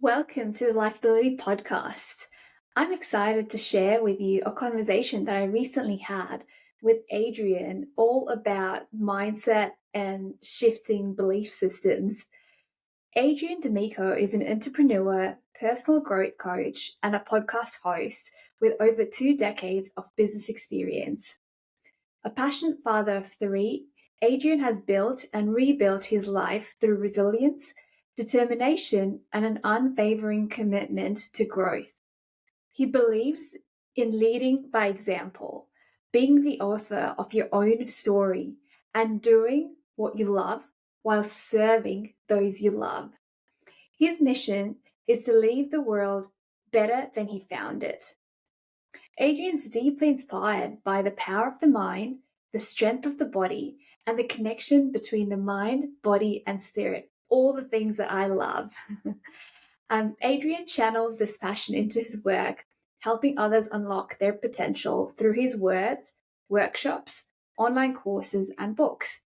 Welcome to the Lifeability Podcast. I'm excited to share with you a conversation that I recently had with Adrian, all about mindset and shifting belief systems. Adrian D'Amico is an entrepreneur, personal growth coach, and a podcast host with over 2 decades of business experience. A passionate father of three, Adrian has built and rebuilt his life through resilience, determination, and an unwavering commitment to growth. He believes in leading by example, being the author of your own story, and doing what you love while serving those you love. His mission is to leave the world better than he found it. Adrian's deeply inspired by the power of the mind, the strength of the body, and the connection between the mind, body, and spirit. All the things that I love. Adrian channels this passion into his work, helping others unlock their potential through his words, workshops, online courses, and books.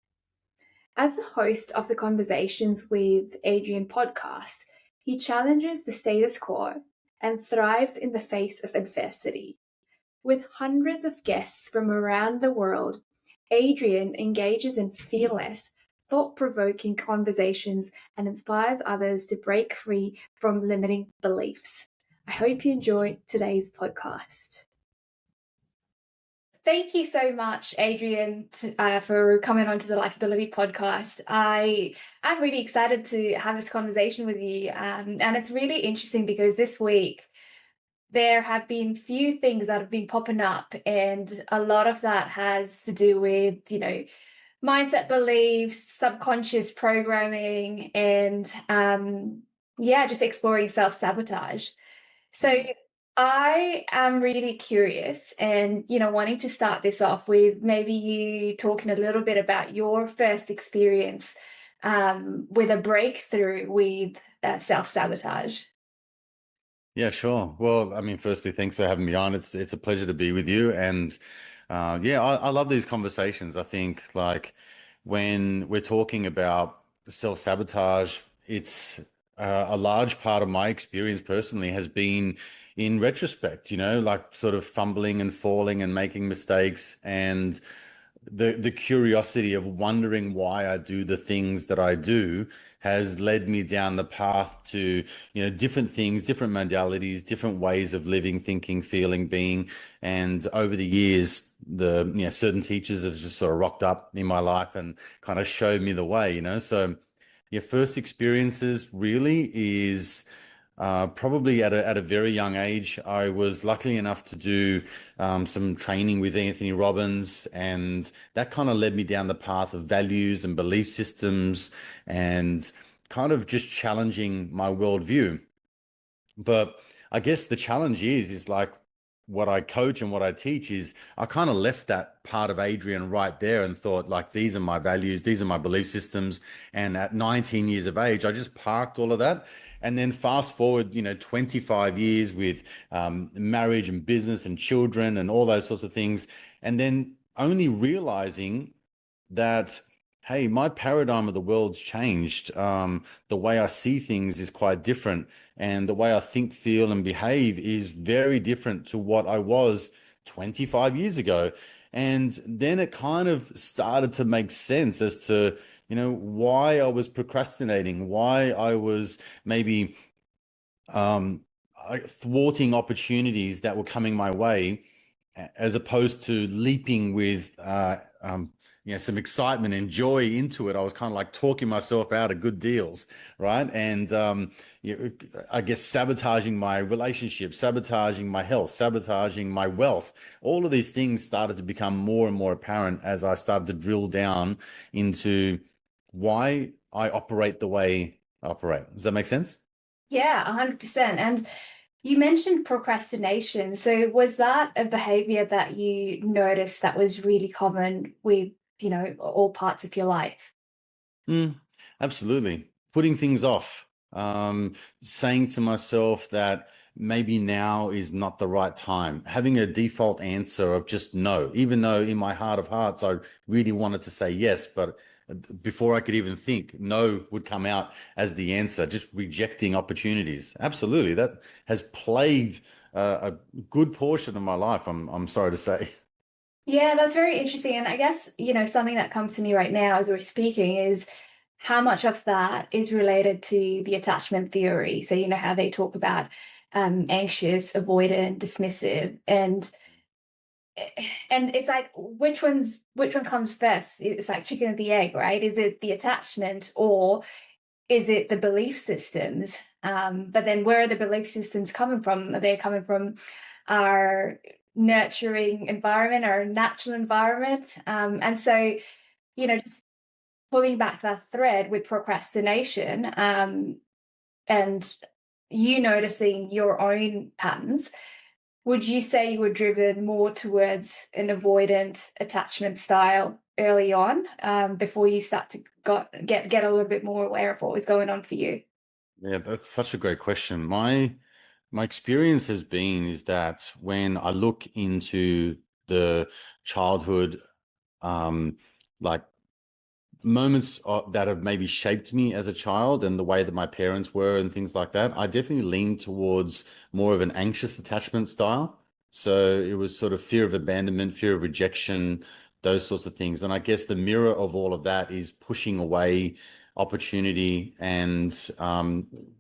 As the host of the Conversations with Adrian podcast, he challenges the status quo and thrives in the face of adversity. With hundreds of guests from around the world, Adrian engages in fearless, thought provoking conversations and inspires others to break free from limiting beliefs. I hope you enjoy today's podcast. Thank you so much, Adrian, for coming onto the Lifeability podcast. I am really excited to have this conversation with you, and it's really interesting because this week there have been few things that have been popping up, and a lot of that has to do with, mindset beliefs, subconscious programming, and just exploring self-sabotage. So I am really curious and, wanting to start this off with maybe you talking a little bit about your first experience with a breakthrough with self-sabotage. Yeah, sure. Well, firstly, thanks for having me on. It's a pleasure to be with you. And I love these conversations. I think like when we're talking about self-sabotage, it's a large part of my experience personally has been in retrospect, like sort of fumbling and falling and making mistakes and the curiosity of wondering why I do the things that I do has led me down the path to, different things, different modalities, different ways of living, thinking, feeling, being. And over the years, certain teachers have just sort of rocked up in my life and kind of showed me the way. So your first experiences really is probably at a very young age. I was lucky enough to do some training with Anthony Robbins, and that kind of led me down the path of values and belief systems and kind of just challenging my worldview. But I guess the challenge is like what I coach and what I teach is I kind of left that part of Adrian right there and thought like these are my values, these are my belief systems. And at 19 years of age, I just parked all of that. And then fast forward, 25 years with marriage and business and children and all those sorts of things. And then only realizing that, hey, my paradigm of the world's changed. The way I see things is quite different. And the way I think, feel, and behave is very different to what I was 25 years ago. And then it kind of started to make sense as to, why I was procrastinating, why I was maybe thwarting opportunities that were coming my way, as opposed to leaping with some excitement and joy into it. I was kind of like talking myself out of good deals, right? And I guess sabotaging my relationship, sabotaging my health, sabotaging my wealth. All of these things started to become more and more apparent as I started to drill down into why I operate the way I operate. Does that make sense? Yeah, 100%. And you mentioned procrastination. So was that a behavior that you noticed that was really common with, all parts of your life? Mm, absolutely. Putting things off, saying to myself that maybe now is not the right time, having a default answer of just no, even though in my heart of hearts, I really wanted to say yes, but before I could even think, no would come out as the answer, just rejecting opportunities. Absolutely. That has plagued a good portion of my life, I'm sorry to say. Yeah, that's very interesting. And I guess, something that comes to me right now as we're speaking is how much of that is related to the attachment theory. So, how they talk about anxious, avoidant, dismissive, and it's like which one comes first? It's like chicken or the egg, right? Is it the attachment or is it the belief systems? But then where are the belief systems coming from? Are they coming from our nurturing environment, our natural environment? And so, just pulling back that thread with procrastination, and you noticing your own patterns, would you say you were driven more towards an avoidant attachment style early on, before you start to get a little bit more aware of what was going on for you? Yeah, that's such a great question. My experience has been is that when I look into the childhood, um, like moments that have maybe shaped me as a child and the way that my parents were and things like that, I definitely lean towards more of an anxious attachment style. So it was sort of fear of abandonment, fear of rejection, those sorts of things. And I guess the mirror of all of that is pushing away opportunity and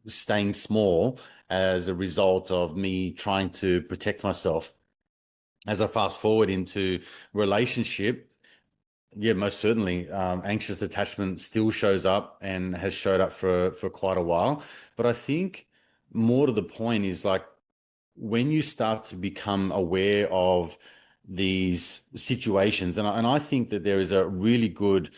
staying small as a result of me trying to protect myself. As I fast forward into relationship, yeah, most certainly. Anxious attachment still shows up and has showed up for quite a while. But I think more to the point is like when you start to become aware of these situations, and I think that there is a really good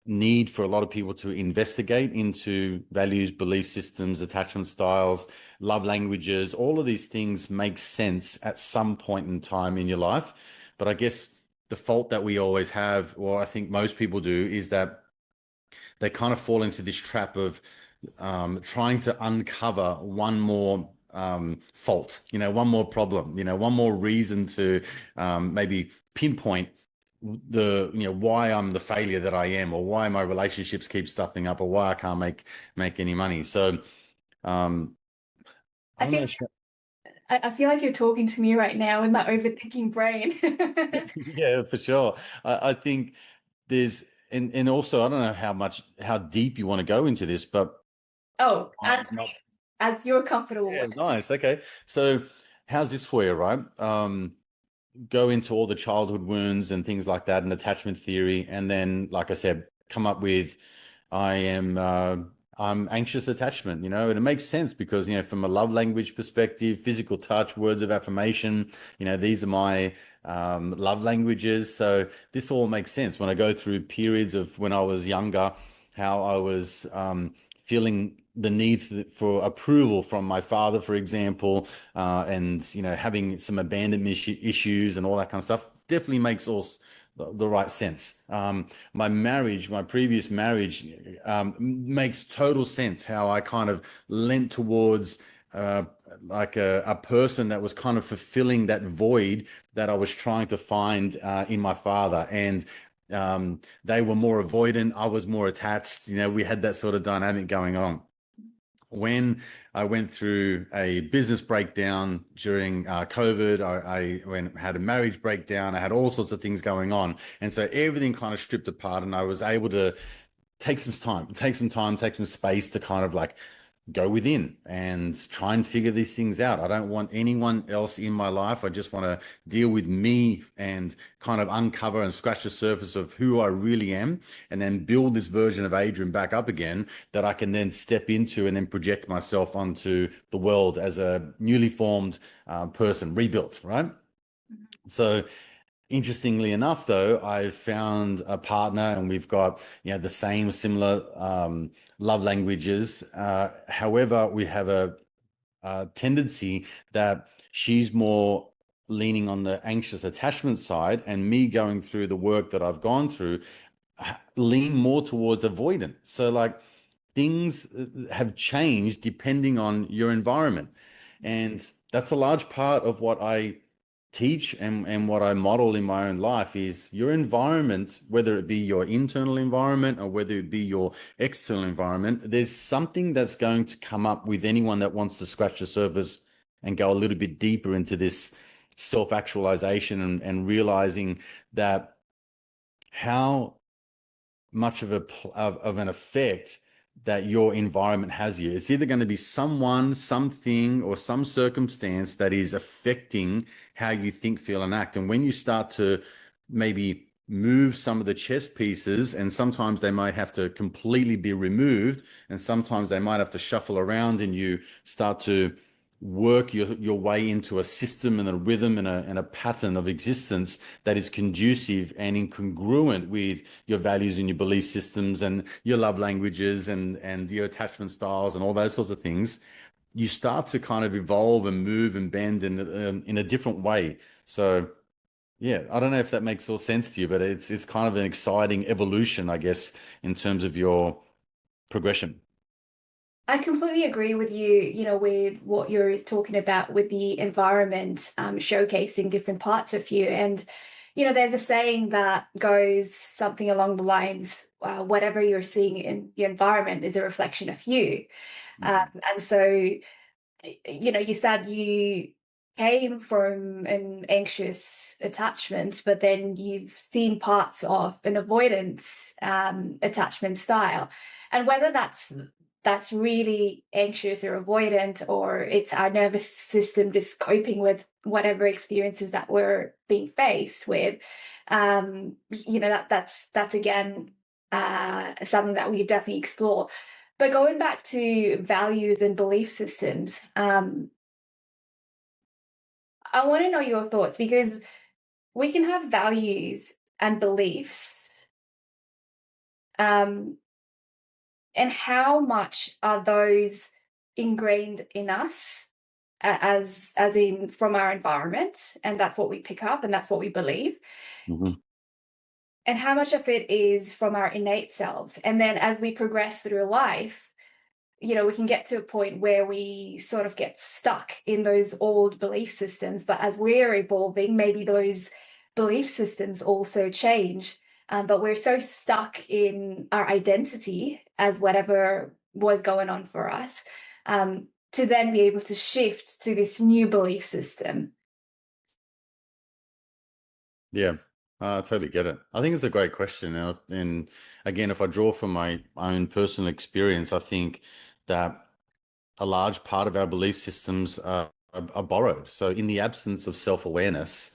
need for a lot of people to investigate into values, belief systems, attachment styles, love languages. All of these things make sense at some point in time in your life. But I guess the fault that we always have, or I think most people do, is that they kind of fall into this trap of trying to uncover one more fault, one more problem, one more reason to maybe pinpoint why I'm the failure that I am, or why my relationships keep stuffing up, or why I can't make any money. So um, I I don't know. feel I feel like you're talking to me right now in my overthinking brain. Yeah, for sure. I think there's and also I don't know how deep you want to go into this, but Oh, my, my as you're comfortable yeah, with. nice. Okay. So how's this for you, right? Go into all the childhood wounds and things like that and attachment theory, and then, like I said, come up with I am I'm anxious attachment, and it makes sense because, from a love language perspective, physical touch, words of affirmation, these are my love languages. So this all makes sense when I go through periods of when I was younger, how I was feeling the need for approval from my father, for example, and having some abandonment issues and all that kind of stuff. Definitely makes all the right sense. My previous marriage, makes total sense how I kind of lent towards uh, like a person that was kind of fulfilling that void that I was trying to find in my father. And they were more avoidant, I was more attached. We had that sort of dynamic going on. When I went through a business breakdown during COVID, had a marriage breakdown, I had all sorts of things going on. And so everything kind of stripped apart, and I was able to take some space to kind of like go within and try and figure these things out. I don't want anyone else in my life. I just want to deal with me and kind of uncover and scratch the surface of who I really am, and then build this version of Adrian back up again that I can then step into and then project myself onto the world as a newly formed person, rebuilt, right? So interestingly enough, though, I found a partner and we've got, the same similar love languages. However, we have a tendency that she's more leaning on the anxious attachment side, and me going through the work that I've gone through lean more towards avoidance. So like things have changed depending on your environment. And that's a large part of what I teach and what I model in my own life is your environment, whether it be your internal environment or whether it be your external environment, there's something that's going to come up with anyone that wants to scratch the surface and go a little bit deeper into this self-actualization and realizing that how much of of an effect that your environment has you. It's either going to be someone, something, or some circumstance that is affecting how you think, feel, and act. And when you start to maybe move some of the chess pieces, and sometimes they might have to completely be removed, and sometimes they might have to shuffle around, and you start to work your way into a system and a rhythm and a pattern of existence that is conducive and incongruent with your values and your belief systems and your love languages and your attachment styles and all those sorts of things, you start to kind of evolve and move and bend in a different way. So yeah, I don't know if that makes all sense to you, but it's kind of an exciting evolution, I guess, in terms of your progression. I completely agree with you, with what you're talking about with the environment, showcasing different parts of you. And, there's a saying that goes something along the lines, whatever you're seeing in your environment is a reflection of you. Mhm. And so, you said you came from an anxious attachment, but then you've seen parts of an avoidance attachment style. And whether that's really anxious or avoidant, or it's our nervous system just coping with whatever experiences that we're being faced with, that's again something that we definitely explore. But going back to values and belief systems, I want to know your thoughts because we can have values and beliefs, um, and how much are those ingrained in us as in from our environment, and that's what we pick up and that's what we believe, Mhm. and how much of it is from our innate selves. And then as we progress through life, we can get to a point where we sort of get stuck in those old belief systems. But as we're evolving, maybe those belief systems also change. But we're so stuck in our identity as whatever was going on for us, to then be able to shift to this new belief system. Yeah, I totally get it. I think it's a great question. And again, if I draw from my own personal experience, I think that a large part of our belief systems are borrowed. So, in the absence of self-awareness,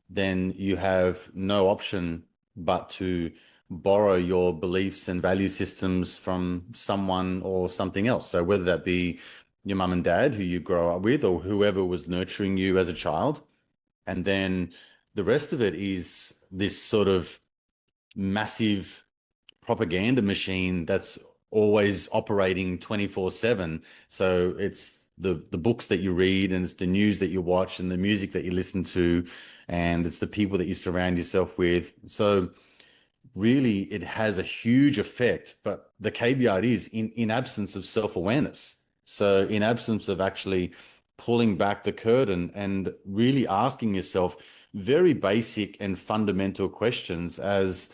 then you have no option but to borrow your beliefs and value systems from someone or something else. So, whether that be your mum and dad who you grow up with, or whoever was nurturing you as a child. And then the rest of it is this sort of massive propaganda machine that's always operating 24/7. So it's the books that you read, and it's the news that you watch, and the music that you listen to, and it's the people that you surround yourself with. So really it has a huge effect, but the caveat is in absence of self-awareness. So in absence of actually pulling back the curtain and really asking yourself very basic and fundamental questions as,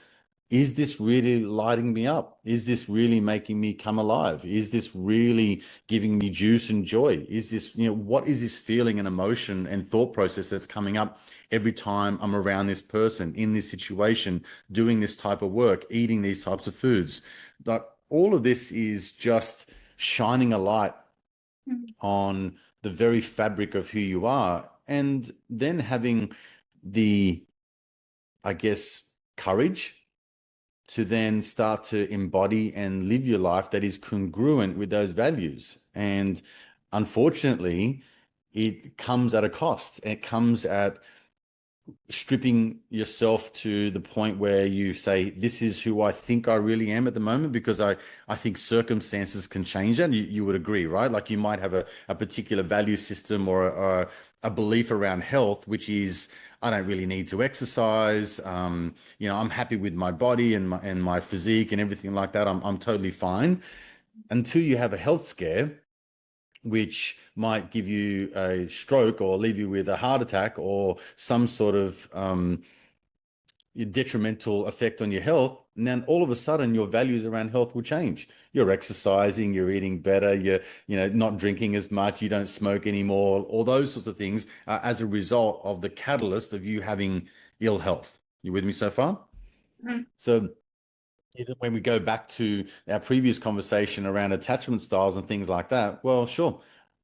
is this really lighting me up? Is this really making me come alive? Is this really giving me juice and joy? Is this, what is this feeling and emotion and thought process that's coming up every time I'm around this person, in this situation, doing this type of work, eating these types of foods? But all of this is just shining a light Mm. on the very fabric of who you are, and then having the, I guess, courage to then start to embody and live your life that is congruent with those values. And unfortunately, it comes at a cost. It comes at stripping yourself to the point where you say, this is who I think I really am at the moment, because I think circumstances can change that. You would agree, right? Like you might have a particular value system or a belief around health, which is, I don't really need to exercise. I'm happy with my body and my physique and everything like that. I'm totally fine until you have a health scare which might give you a stroke or leave you with a heart attack or some sort of detrimental effect on your health, and then all of a sudden your values around health will change. You're exercising, you're eating better, you're not drinking as much, you don't smoke anymore, all those sorts of things as a result of the catalyst of you having ill health. You with me so far? Mhm. So even when we go back to our previous conversation around attachment styles and things like that, well, sure,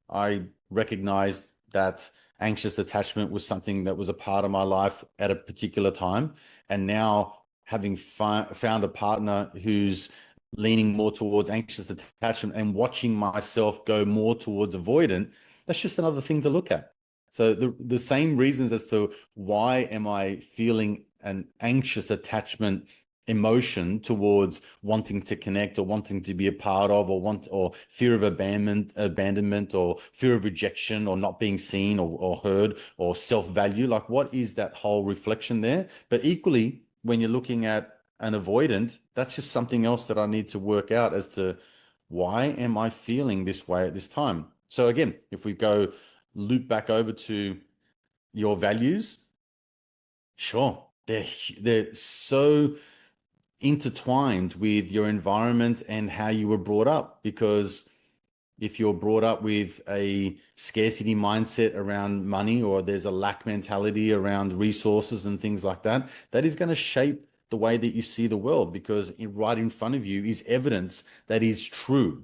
I recognized that anxious attachment was something that was a part of my life at a particular time. And now, having found a partner who's leaning more towards anxious attachment and watching myself go more towards avoidant, that's just another thing to look at. So the same reasons as to why am I feeling an anxious attachment emotion towards wanting to connect or wanting to be a part of or fear of abandonment or fear of rejection or not being seen or heard or self-value, like what is that whole reflection there? But equally, when you're looking at an avoidant, that's just something else that I need to work out as to why am I feeling this way at this time. So again, if we go loop back over to your values, sure, they're so intertwined with your environment and how you were brought up. Because if you're brought up with a scarcity mindset around money, or there's a lack mentality around resources and things like that, that is going to shape the way that you see the world, because right in front of you is evidence that is true.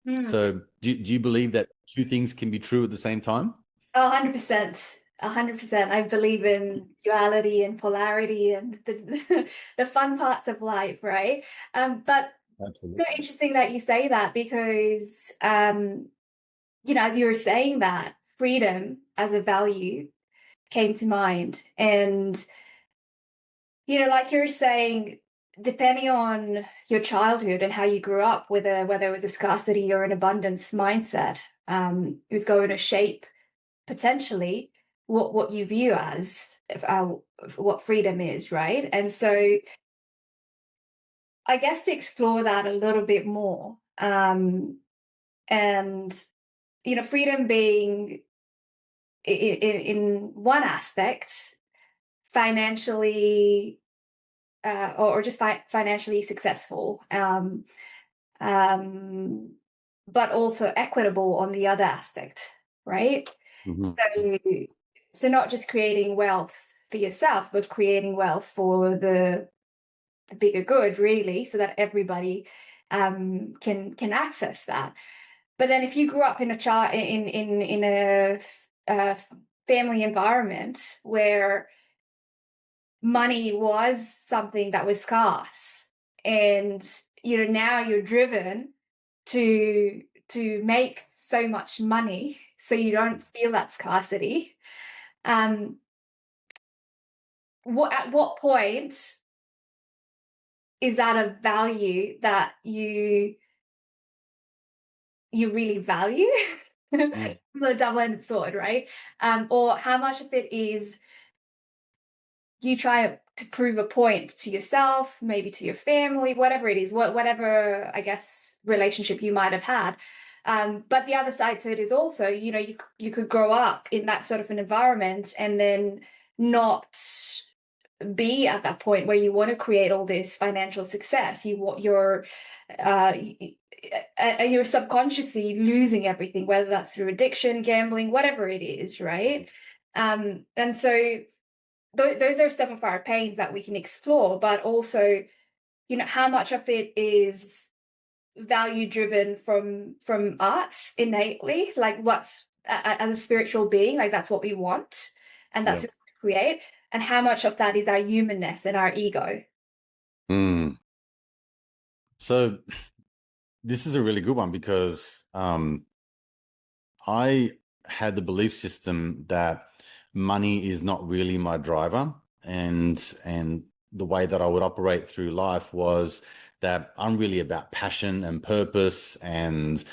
Mm. So do you believe that two things can be true at the same time? 100%. 100%. I believe in duality and polarity and the the fun parts of life, right? But so Absolutely. interesting that you say that because as you were saying that, freedom as a value came to mind. And like you were saying, depending on your childhood and how you grew up, whether it was a scarcity or an abundance mindset, it was going to shape potentially what you view as what freedom is, right? And so I guess to explore that a little bit more, and freedom being in one aspect financially, or just financially successful, um, but also equitable on the other aspect, right? Mhm. So, so not just creating wealth for yourself, but creating wealth for the bigger good, really, so that everybody can access that. But then, if you grew up in a child in a family environment where money was something that was scarce, and now you're driven to make so much money so you don't feel that scarcity. um at what point is that a value that you really value? Mm. The double-edged sword, right? Or how much of it is you try to prove a point to yourself, maybe to your family, whatever it is, whatever, I guess, relationship you might have had. But the other side to it is also, you could grow up in that sort of an environment and then not be at that point where you want to create all this financial success. Uh, you're subconsciously losing everything, whether that's through addiction, gambling, whatever it is, right? And so those are some of our pains that we can explore, but also, how much of it is value driven from us innately, like what's as a spiritual being, like that's what we want and that's Yeah. what we create, and how much of that is our humanness and our ego. Mm. So this is a really good one, because I had the belief system that money is not really my driver, and the way that I would operate through life was that I'm really about passion and purpose and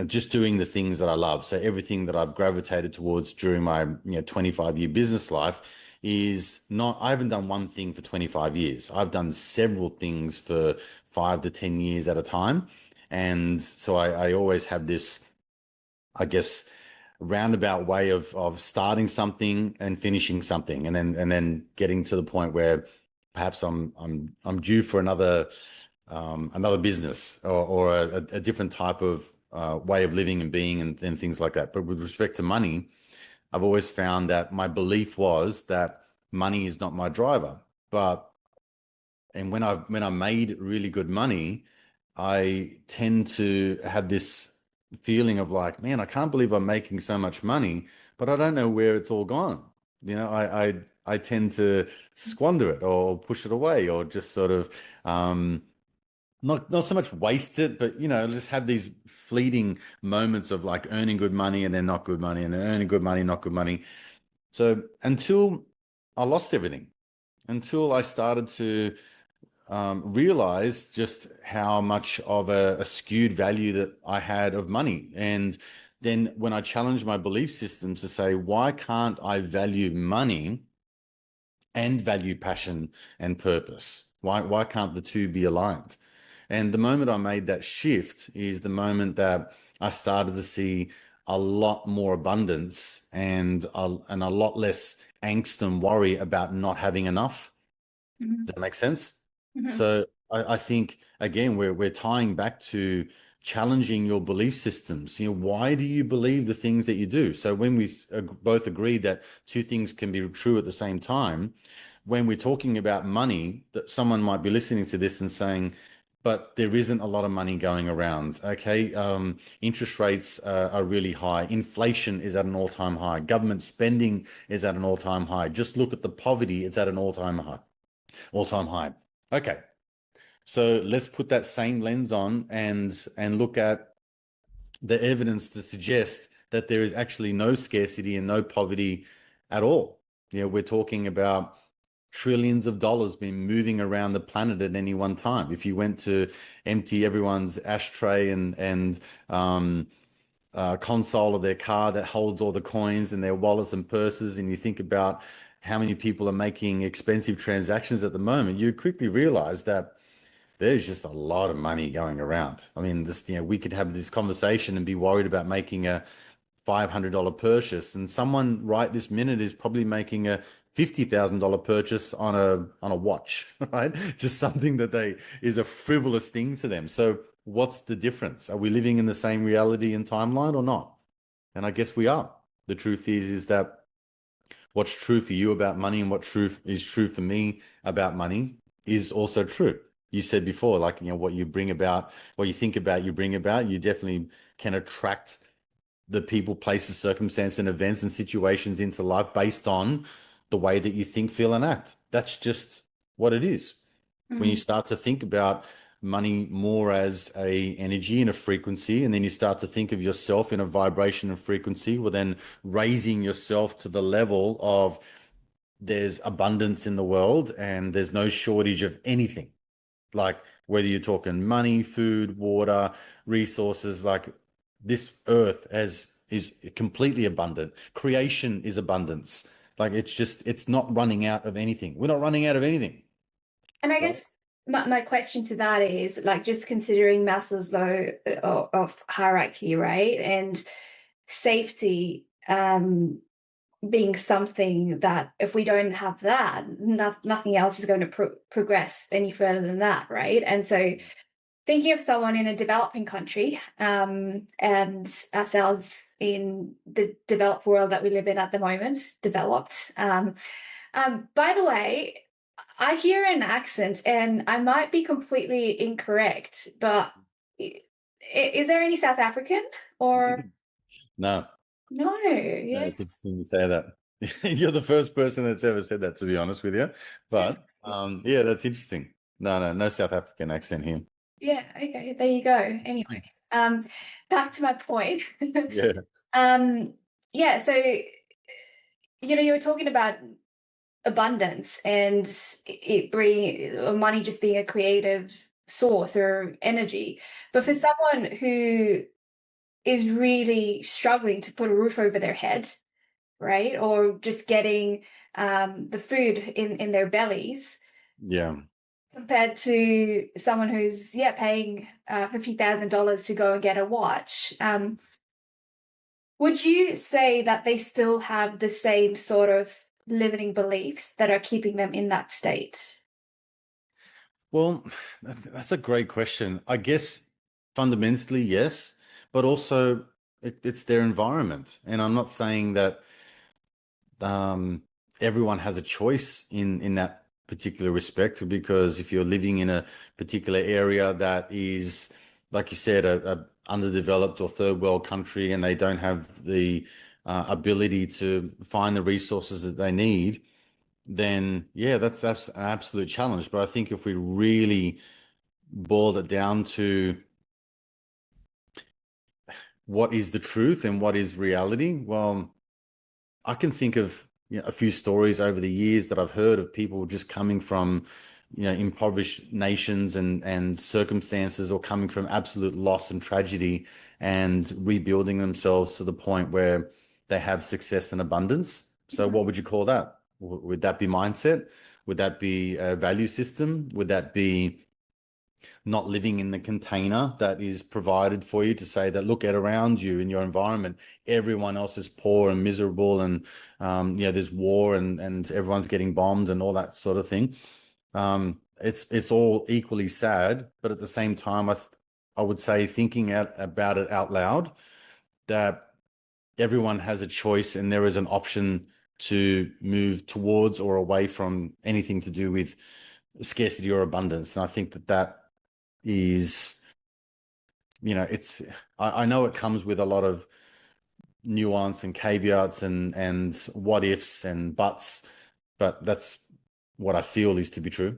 just doing the things that I love. So everything that I've gravitated towards during my 25-year business life is not, I haven't done one thing for 25 years. I've done several things for 5 to 10 years at a time. And so I always have this I guess, roundabout way of starting something and finishing something, and then getting to the point where perhaps I'm due for another business, or a different type of way of living and being, and things like that. But with respect to money, I've always found that my belief was that money is not my driver. But and when I made really good money, I tend to have this feeling of like, man, I can't believe I'm making so much money, but I don't know where it's all gone. I tend to squander it or push it away, or just sort of not so much waste it, but just have these fleeting moments of like earning good money and then not good money, and then earning good money, not good money. So until I lost everything, until I started to realize just how much of a skewed value that I had of money. And then when I challenged my belief systems to say, why can't I value money and value passion and purpose? Why can't the two be aligned? And the moment I made that shift is the moment that I started to see a lot more abundance, and a lot less angst and worry about not having enough. Mhm. Does that make sense? Mhm. So I think again we're tying back to challenging your belief systems. Why do you believe the things that you do? So when we both agree that two things can be true at the same time, when we're talking about money, that someone might be listening to this and saying, but there isn't a lot of money going around. Okay, interest rates are really high. Inflation is at an all-time high. Government spending is at an all-time high. Just look at the poverty; it's at an all-time high. All-time high. Okay. So let's put that same lens on and look at the evidence to suggest that there is actually no scarcity and no poverty at all. We're talking about trillions of dollars being moving around the planet at any one time. If you went to empty everyone's ashtray and console of their car that holds all the coins and their wallets and purses, and you think about how many people are making expensive transactions at the moment, you quickly realize that there's just a lot of money going around. I mean, we could have this conversation and be worried about making a $500 purchase, and someone right this minute is probably making a $50,000 purchase on a watch, right? Just something that they is a frivolous thing to them. So what's the difference? Are we living in the same reality and timeline or not? And I guess we are. The truth is that what's true for you about money and what truth is true for me about money is also true. You said before, like, what you bring about, what you think about, you bring about. You definitely can attract the people, places, circumstances, and events and situations into life based on the way that you think, feel, and act. That's just what it is. When you Mhm. start to think about money more as a energy and a frequency, and then you start to think of yourself in a vibration and frequency, well, then raising yourself to the level of there's abundance in the world and there's no shortage of anything. Like, whether you're talking money, food, water, resources, like this earth is completely abundant. Creation is abundance. Like, it's not running out of anything. We're not running out of anything, And I right? guess my question to that is like just considering Maslow's law of hierarchy, right? And safety being something that if we don't have that, nothing else is going to progress any further than that, right? And so thinking of someone in a developing country and ourselves in the developed world that we live in at the moment, developed. By the way, I hear an accent, and I might be completely incorrect, but is there any South African or No, no? no, Yeah, it's interesting to say that. You're the first person that's ever said that, to be honest with you. yeah, But yeah, that's interesting. No South African accent here. yeah. Okay, there you go. Anyway, um, back to my point. Yeah, um, yeah. So you were talking about abundance and it bring money just being a creative source or energy, but for someone who is really struggling to put a roof over their head, right? Or just getting the food in their bellies yeah. compared to someone who's, yeah, paying $50,000 to go and get a watch. Would you say that they still have the same sort of limiting beliefs that are keeping them in that state? Well, that's a great question. I guess fundamentally, yes, but also it's their environment. And I'm not saying that um, everyone has a choice in that particular respect, because if you're living in a particular area that is, like you said, a underdeveloped or third world country, and they don't have the ability to find the resources that they need, then yeah, that's an absolute challenge. But I think if we really boil it down to what is the truth and what is reality, well, I can think of, a few stories over the years that I've heard of people just coming from, impoverished nations and circumstances, or coming from absolute loss and tragedy, and rebuilding themselves to the point where they have success and abundance. So what would you call that? Would that be mindset? Would that be a value system? Would that be not living in the container that is provided for you, to say that, look, at around you in your environment, everyone else is poor and miserable, and there's war, and everyone's getting bombed and all that sort of thing. It's all equally sad, but at the same time, I would say, thinking about it out loud, that everyone has a choice and there is an option to move towards or away from anything to do with scarcity or abundance. And I think that is, it's, I know it comes with a lot of nuance and caveats and what ifs and buts, but that's what I feel is to be true.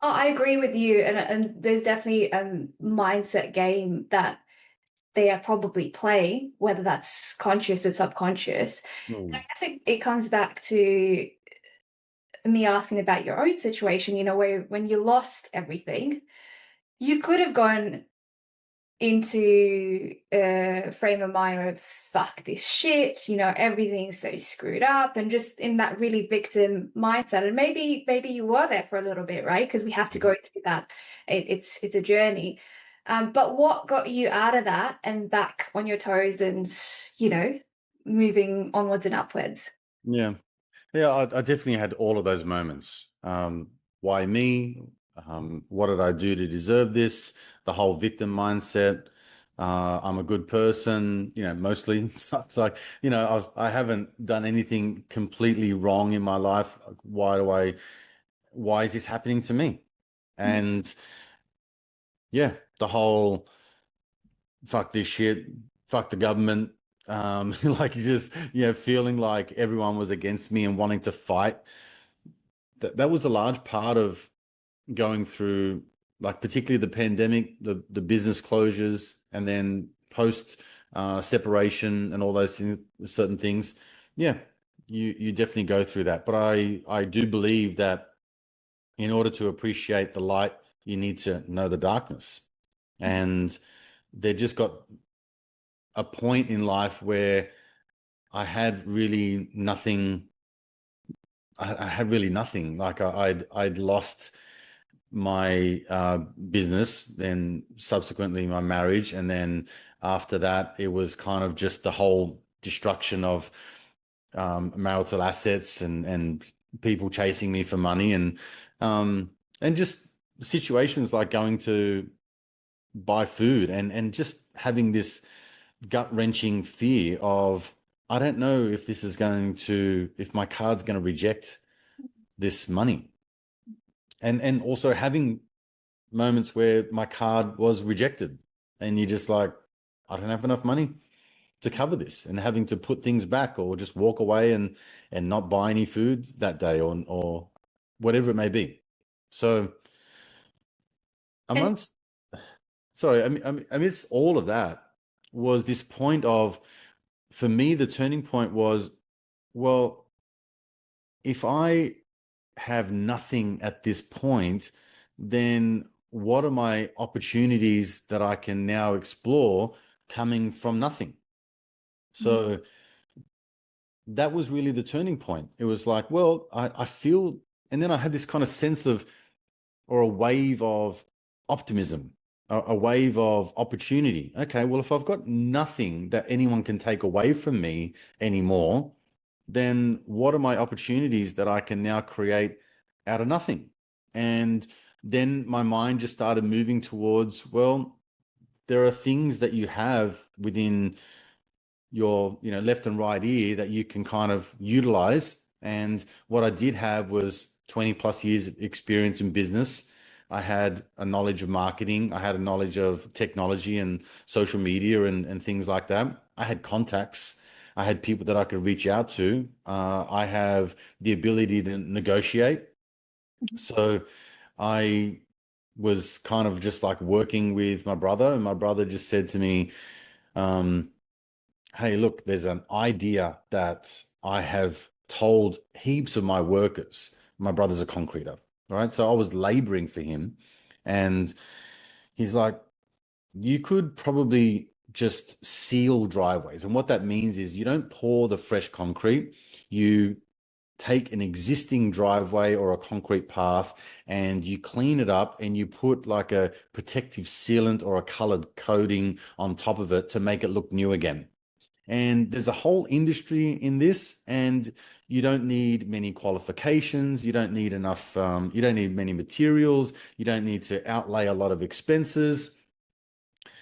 Oh, I agree with you, and there's definitely a mindset game that they are probably playing, whether that's conscious or subconscious. And I Mm. guess it comes back to me asking about your own situation, where when you lost everything, you could have gone into a frame of mind of fuck this shit, everything's so screwed up, and just in that really victim mindset. And maybe you were there for a little bit, right? Because we have to go through that. It's a journey. But what got you out of that and back on your toes and moving onwards and upwards? Yeah. Yeah, I definitely had all of those moments. Why me? What did I do to deserve this? The whole victim mindset. I'm a good person, mostly. So it's like, I haven't done anything completely wrong in my life. Why is this happening to me? And yeah, the whole fuck this shit, fuck the government. Like, just, feeling like everyone was against me and wanting to fight. That was a large part of going through, like, particularly the pandemic, the business closures, and then post separation and all those things, certain things. Yeah, you definitely go through that. But I do believe that in order to appreciate the light, you need to know the darkness. And there just got a point in life where I had really nothing. I had really nothing. Like, I'd lost my business, then subsequently my marriage, and then after that, it was kind of just the whole destruction of marital assets, and people chasing me for money, and just situations like going to buy food, and just having this gut-wrenching fear of, I don't know if this is going to, if my card's going to reject this money. And also having moments where my card was rejected, and you're just like, I don't have enough money to cover this, and having to put things back, or just walk away and not buy any food that day, or whatever it may be. So And amongst, sorry, amidst all of that was this point of, for me, the turning point was, well, if I have nothing at this point, then what are my opportunities that I can now explore coming from nothing? So that was really the turning point. It was like, well, I feel, and then I had this kind of sense of, or a wave of optimism. a wave of opportunity. Okay, well, if I've got nothing that anyone can take away from me anymore, then what are my opportunities that I can now create out of nothing? And then my mind just started moving towards, well, there are things that you have within your, left and right ear that you can kind of utilize. And what I did have was 20 plus years of experience in business. I had a knowledge of marketing. I had a knowledge of technology and social media and things like that. I had contacts. I had people that I could reach out to. I have the ability to negotiate. So I was kind of just like working with my brother, and my brother just said to me, um, hey, look, there's an idea that I have told heaps of my workers. My brother's a concreter, right? So I was laboring for him, and he's like, you could probably just seal driveways. And what that means is you don't pour the fresh concrete, you take an existing driveway or a concrete path and you clean it up and you put like a protective sealant or a colored coating on top of it to make it look new again. And there's a whole industry in this, and you don't need many qualifications. You don't need enough, you don't need many materials. You don't need to outlay a lot of expenses.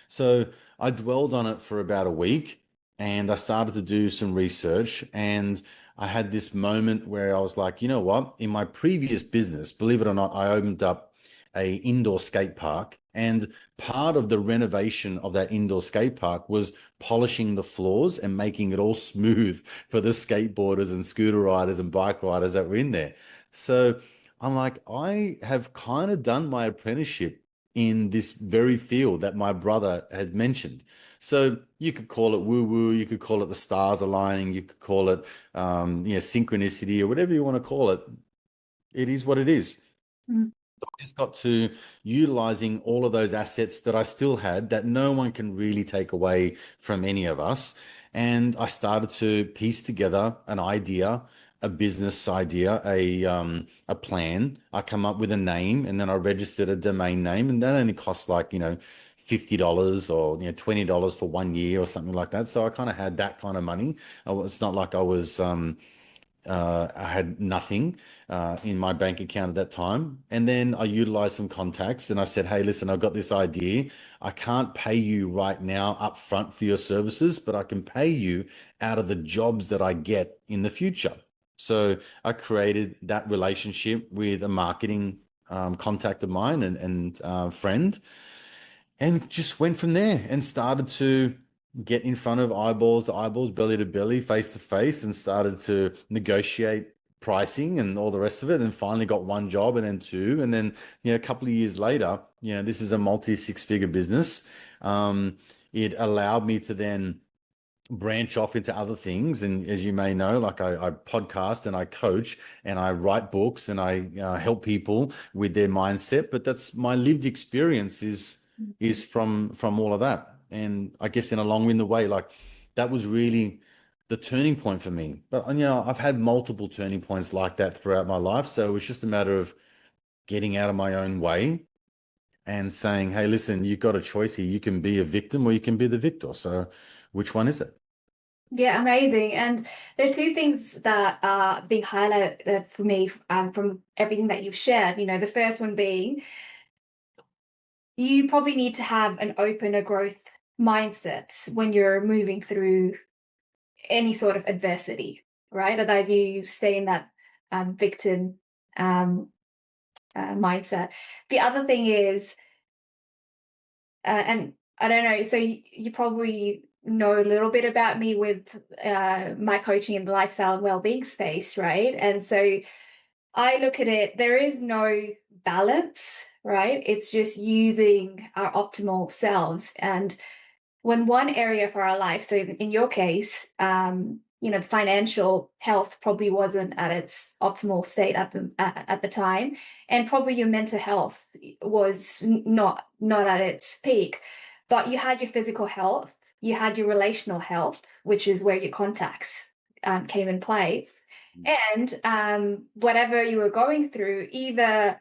So I dwelled on it for about a week and I started to do some research. And I had this moment where I was like, you know what? In my previous business, believe it or not, I opened up a indoor skate park. And part of the renovation of that indoor skate park was polishing the floors and making it all smooth for the skateboarders and scooter riders and bike riders that were in there. So I'm like, I have kind of done my apprenticeship in this very field that my brother had mentioned. So you could call it woo woo, you could call it the stars aligning, you could call it synchronicity or whatever you want to call it. It is what it is. Mm. Just got to utilizing all of those assets that I still had that no one can really take away from any of us. And I started to piece together an idea, a business idea, a plan. I come up with a name and then I registered a domain name, and that only cost like, $50 or $20 for 1 year or something like that. So I kind of had that kind of money. It's not like I had nothing in my bank account at that time. And then I utilized some contacts and I said, hey, listen, I've got this idea. I can't pay you right now up front for your services, but I can pay you out of the jobs that I get in the future. So I created that relationship with a marketing contact of mine and friend, and just went from there and started to get in front of eyeballs to eyeballs, belly to belly, face to face, and started to negotiate pricing and all the rest of it. And finally got one job and then two. And then, a couple of years later, this is a multi six-figure business. It allowed me to then branch off into other things. And as you may know, like I podcast and I coach and I write books and I help people with their mindset. But that's my lived experience is from all of that. And I guess in a long-winded way, like that was really the turning point for me. But I've had multiple turning points like that throughout my life. So it was just a matter of getting out of my own way and saying, hey, listen, you've got a choice here. You can be a victim or you can be the victor. So which one is it? Yeah, amazing. And there are two things that are being highlighted for me from everything that you've shared. The first one being you probably need to have an open, a growth mindset when you're moving through any sort of adversity, right? Otherwise, you stay in that victim um, mindset. The other thing is, and I don't know, so you probably know a little bit about me with my coaching in the lifestyle and well-being space, right? And so I look at it, there is no balance, right? It's just using our optimal selves. And when one area for our life, so in your case, the financial health probably wasn't at its optimal state at the time, and probably your mental health was not at its peak, but you had your physical health, you had your relational health, which is where your contacts came in play, and whatever you were going through, either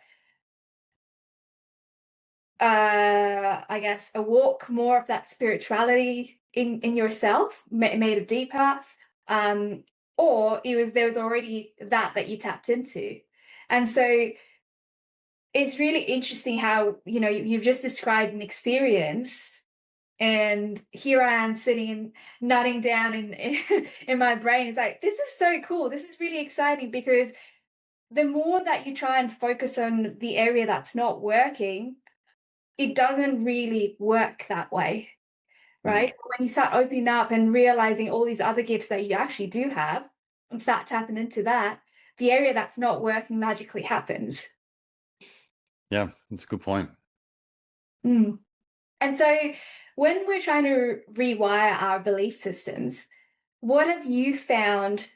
I guess awoke more of that spirituality in yourself, made it deeper, um, or there was already that you tapped into, and so it's really interesting how you've just described an experience, and here I am sitting and nodding down in my brain. It's like, this is so cool. This is really exciting because the more that you try and focus on the area that's not working, it doesn't really work that way, Mm. right? When you start opening up and realizing all these other gifts that you actually do have and start tapping into that, the area that's not working magically happens. Yeah, that's a good point. Mm. And so when we're trying to rewire our belief systems, what have you found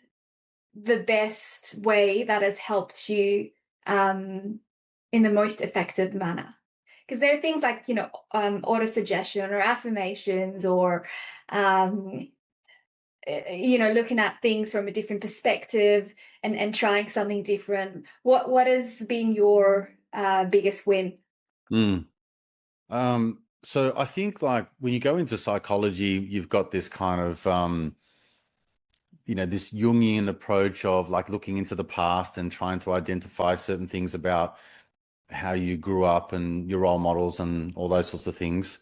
the best way that has helped you in the most effective manner? Because there are things like, auto suggestion or affirmations or, um, looking at things from a different perspective and trying something different. What has been your biggest win? Mm. So I think like when you go into psychology, you've got this kind of this Jungian approach of like looking into the past and trying to identify certain things about how you grew up and your role models and all those sorts of things.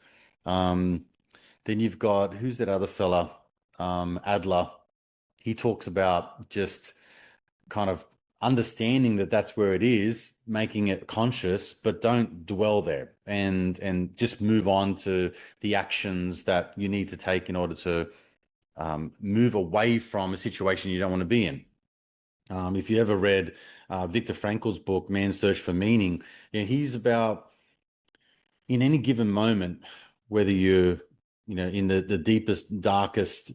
Um, then you've got who's that other fella? Adler. He talks about just kind of understanding that that's where it is, making it conscious, but don't dwell there and just move on to the actions that you need to take in order to move away from a situation you don't want to be in. If you ever read Viktor Frankl's book, Man's Search for Meaning, yeah, he's about in any given moment, whether you're, in the deepest, darkest,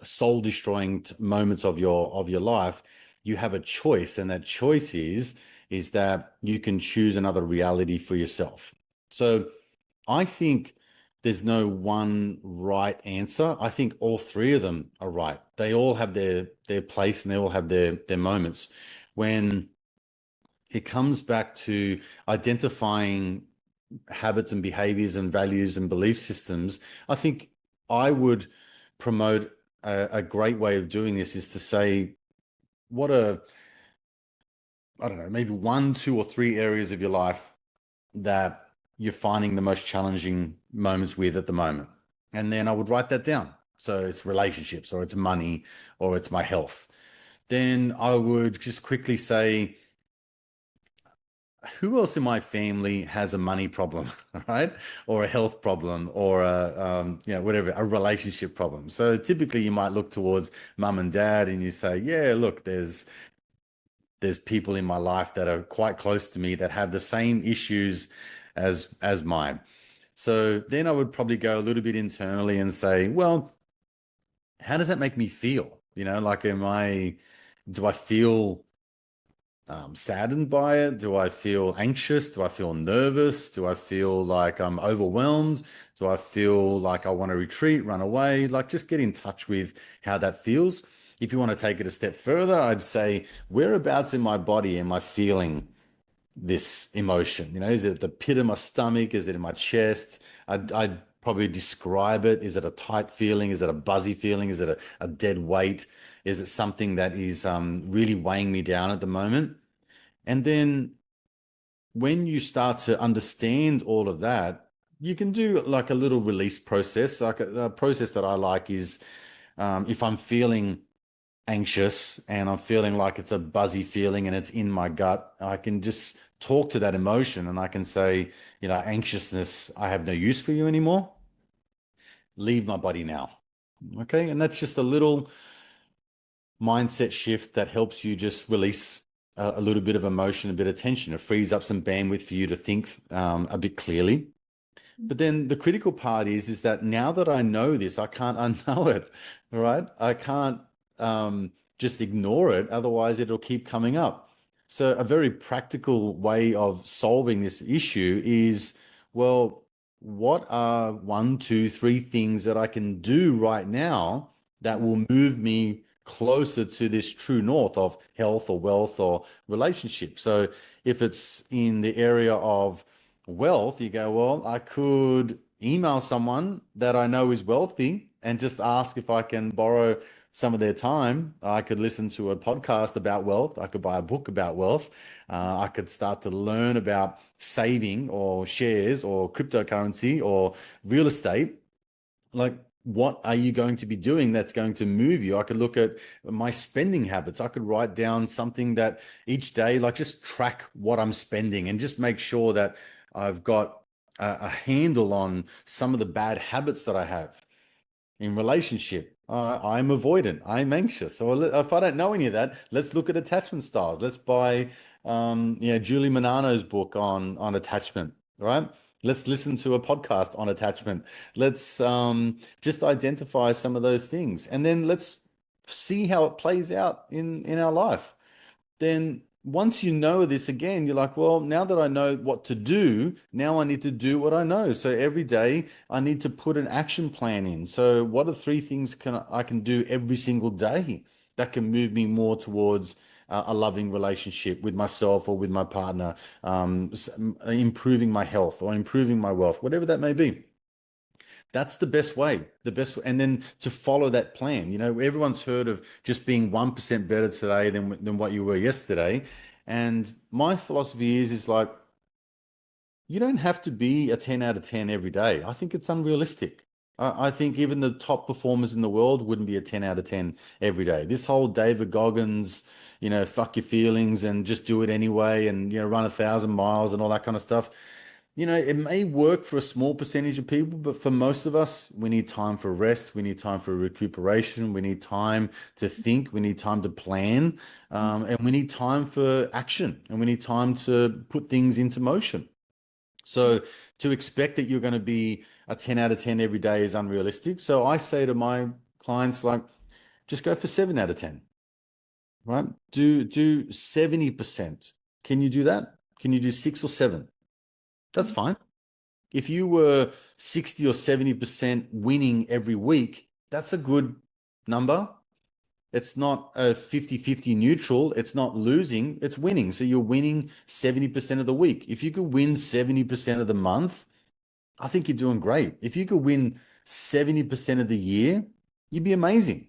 soul destroying moments of your life, you have a choice, and that choice is that you can choose another reality for yourself. So I think there's no one right answer. I think all three of them are right. They all have their place and they all have their moments. When it comes back to identifying habits and behaviors and values and belief systems, I think I would promote a great way of doing this is to say, what are, I don't know, maybe one, two, or three areas of your life that you're finding the most challenging moments with at the moment. And then I would write that down. So it's relationships, or it's money, or it's my health. Then I would just quickly say, who else in my family has a money problem, right? Or a health problem, or whatever, a relationship problem. So typically you might look towards mum and dad and you say, yeah, look, there's people in my life that are quite close to me that have the same issues as mine. So then I would probably go a little bit internally and say, well, how does that make me feel? Like, do I feel saddened by it? Do I feel anxious? Do I feel nervous? Do I feel like I'm overwhelmed? Do I feel like I want to retreat, run away? Like, just get in touch with how that feels. If you want to take it a step further, I'd say, whereabouts in my body am I feeling this emotion? Is it the pit of my stomach? Is it in my chest? I'd probably describe it. Is it a tight feeling? Is it a buzzy feeling? Is it a dead weight? Is it something that is really weighing me down at the moment? And then when you start to understand all of that, you can do like a little release process. Like a process that I like is if I'm feeling anxious and I'm feeling like it's a buzzy feeling and it's in my gut, I can just talk to that emotion and I can say, anxiousness, I have no use for you anymore. Leave my body now. Okay. And that's just a little mindset shift that helps you just release a little bit of emotion, a bit of tension. It frees up some bandwidth for you to think a bit clearly. But then the critical part is that now that I know this, I can't unknow it, right? I can't just ignore it. Otherwise, it'll keep coming up. So a very practical way of solving this issue is, well, what are one, two, three things that I can do right now that will move me closer to this true north of health or wealth or relationship? So if it's in the area of wealth, you go, well, I could email someone that I know is wealthy and just ask if I can borrow some of their time. I could listen to a podcast about wealth. I could buy a book about wealth. I could start to learn about saving or shares or cryptocurrency or real estate. Like, what are you going to be doing that's going to move you? I could look at my spending habits. I could write down something that each day, like just track what I'm spending and just make sure that I've got a handle on some of the bad habits that I have in relationship. I'm avoidant. I'm anxious. So if I don't know any of that, let's look at attachment styles. Let's buy, Julie Manano's book on attachment. Right? Let's listen to a podcast on attachment. Let's just identify some of those things, and then let's see how it plays out in our life. Then once you know this again, you're like, well, now that I know what to do, now I need to do what I know. So every day I need to put an action plan in. So what are three things I can do every single day that can move me more towards a loving relationship with myself or with my partner, improving my health or improving my wealth, whatever that may be. That's the best way. The best, and then to follow that plan. Everyone's heard of just being 1% better today than what you were yesterday. And my philosophy is like, you don't have to be a 10 out of 10 every day. I think it's unrealistic. I think even the top performers in the world wouldn't be a 10 out of 10 every day. This whole David Goggins, fuck your feelings and just do it anyway and, run 1,000 miles and all that kind of stuff. It may work for a small percentage of people, but for most of us, we need time for rest. We need time for recuperation. We need time to think. We need time to plan. And we need time for action. And we need time to put things into motion. So to expect that you're going to be a 10 out of 10 every day is unrealistic. So I say to my clients, like, just go for 7 out of 10, right? Do 70%. Can you do that? Can you do 6 or 7? That's fine. If you were 60 or 70% winning every week, that's a good number. It's not a 50-50 neutral. It's not losing, it's winning. So you're winning 70% of the week. If you could win 70% of the month, I think you're doing great. If you could win 70% of the year, you'd be amazing.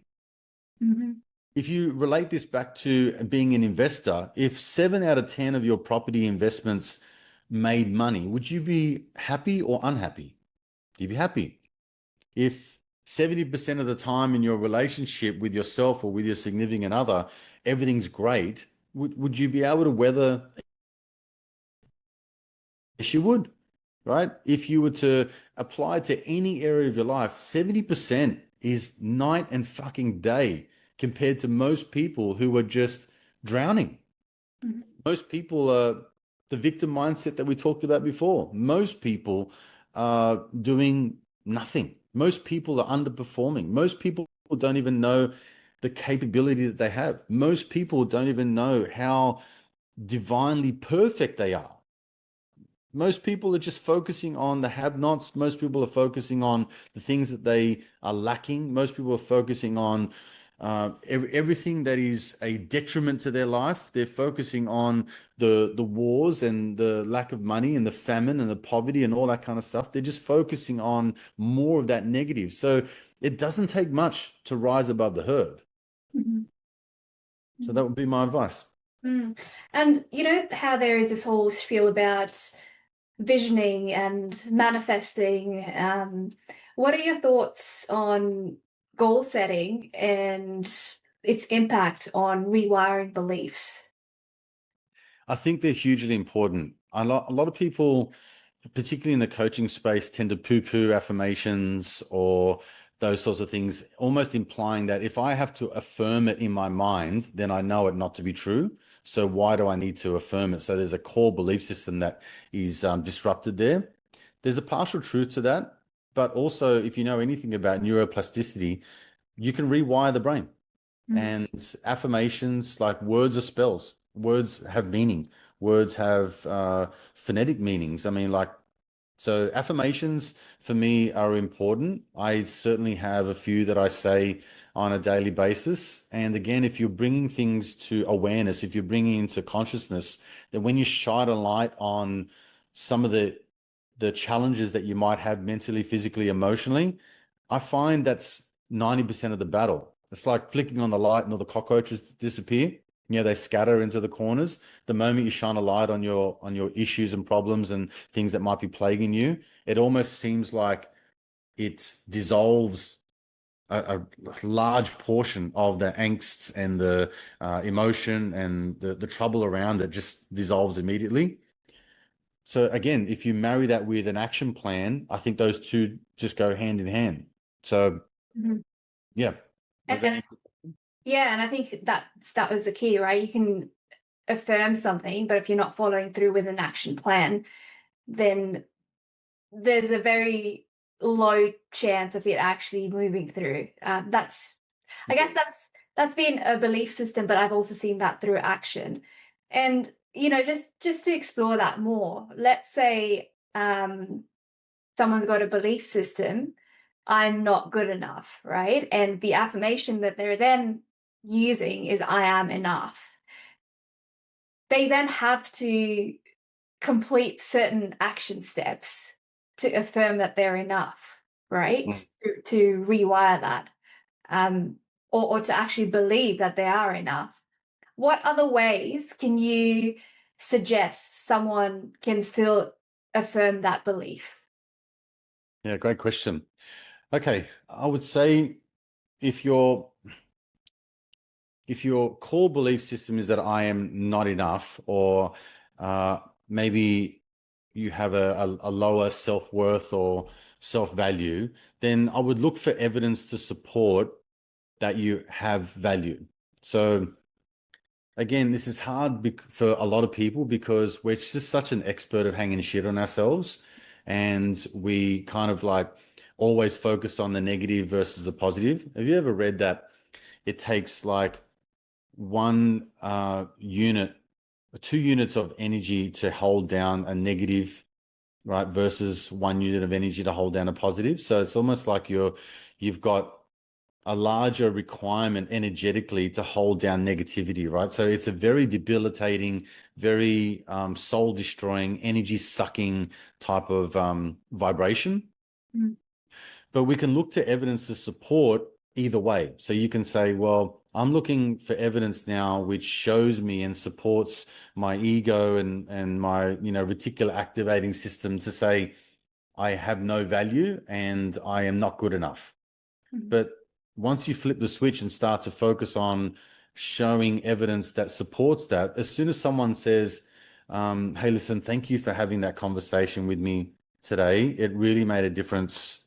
Mm-hmm. If you relate this back to being an investor, if 7 out of 10 of your property investments made money, would you be happy or unhappy? You'd be happy. If 70% of the time in your relationship with yourself or with your significant other, everything's great, would you be able to weather? Yes, you would, right? If you were to apply to any area of your life, 70% is night and fucking day compared to most people who are just drowning. Mm-hmm. Most people are the victim mindset that we talked about before. Most people are doing nothing. Most people are underperforming. Most people don't even know the capability that they have. Most people don't even know how divinely perfect they are. Most people are just focusing on the have-nots. Most people are focusing on the things that they are lacking. Most people are focusing on everything that is a detriment to their life. They're focusing on the wars and the lack of money and the famine and the poverty and all that kind of stuff. They're just focusing on more of that negative. So it doesn't take much to rise above the herd. Mm-hmm. So that would be my advice. Mm. And you know how there is this whole spiel about visioning and manifesting. What are your thoughts on goal setting and its impact on rewiring beliefs? I think they're hugely important. A lot of people, particularly in the coaching space, tend to poo-poo affirmations or those sorts of things, almost implying that if I have to affirm it in my mind, then I know it not to be true. So why do I need to affirm it? So there's a core belief system that is disrupted there. There's a partial truth to that, but also if you know anything about neuroplasticity, you can rewire the brain. Mm. And affirmations, like words are spells. Words have meaning. Words have phonetic meanings. I mean, like, so affirmations for me are important. I certainly have a few that I say on a daily basis. And again, if you're bringing things to awareness, if you're bringing into consciousness, then when you shine a light on some of the the challenges that you might have mentally, physically, emotionally, I find that's 90% of the battle. It's like flicking on the light and all the cockroaches disappear. Yeah, they scatter into the corners. The moment you shine a light on your issues and problems and things that might be plaguing you, it almost seems like it dissolves a large portion of the angst and the emotion and the trouble around it just dissolves immediately. So again, if you marry that with an action plan, I think those two just go hand in hand. So Mhm. yeah, does that And yeah, and I think that was the key, right? You can affirm something, but if you're not following through with an action plan, then there's a very low chance of it actually moving through. I guess that's been a belief system, but I've also seen that through action. And just to explore that more, let's say someone's got a belief system, I'm not good enough, right? And the affirmation that they're then using is I am enough. They then have to complete certain action steps to affirm that they're enough, right? Mm. To rewire that, um, or to actually believe that they are enough. What other ways can you suggest someone can still affirm that belief? Yeah, great question. Okay, I would say if your if your core belief system is that I am not enough, or maybe you have a lower self-worth or self-value, then I would look for evidence to support that you have value. So again, this is hard for a lot of people because we're just such an expert at hanging shit on ourselves, and we kind of like always focus on the negative versus the positive. Have you ever read that it takes like one unit, 2 units of energy to hold down a negative, right, versus 1 unit of energy to hold down a positive? So it's almost like you've got a larger requirement energetically to hold down negativity, right? So it's a very debilitating, very soul destroying, energy sucking type of vibration. Mm. But we can look to evidence to support either way. So you can say, well, I'm looking for evidence now which shows me and supports my ego and my, reticular activating system to say I have no value and I am not good enough. Mhm. But once you flip the switch and start to focus on showing evidence that supports that, as soon as someone says, hey, listen, thank you for having that conversation with me today. It really made a difference.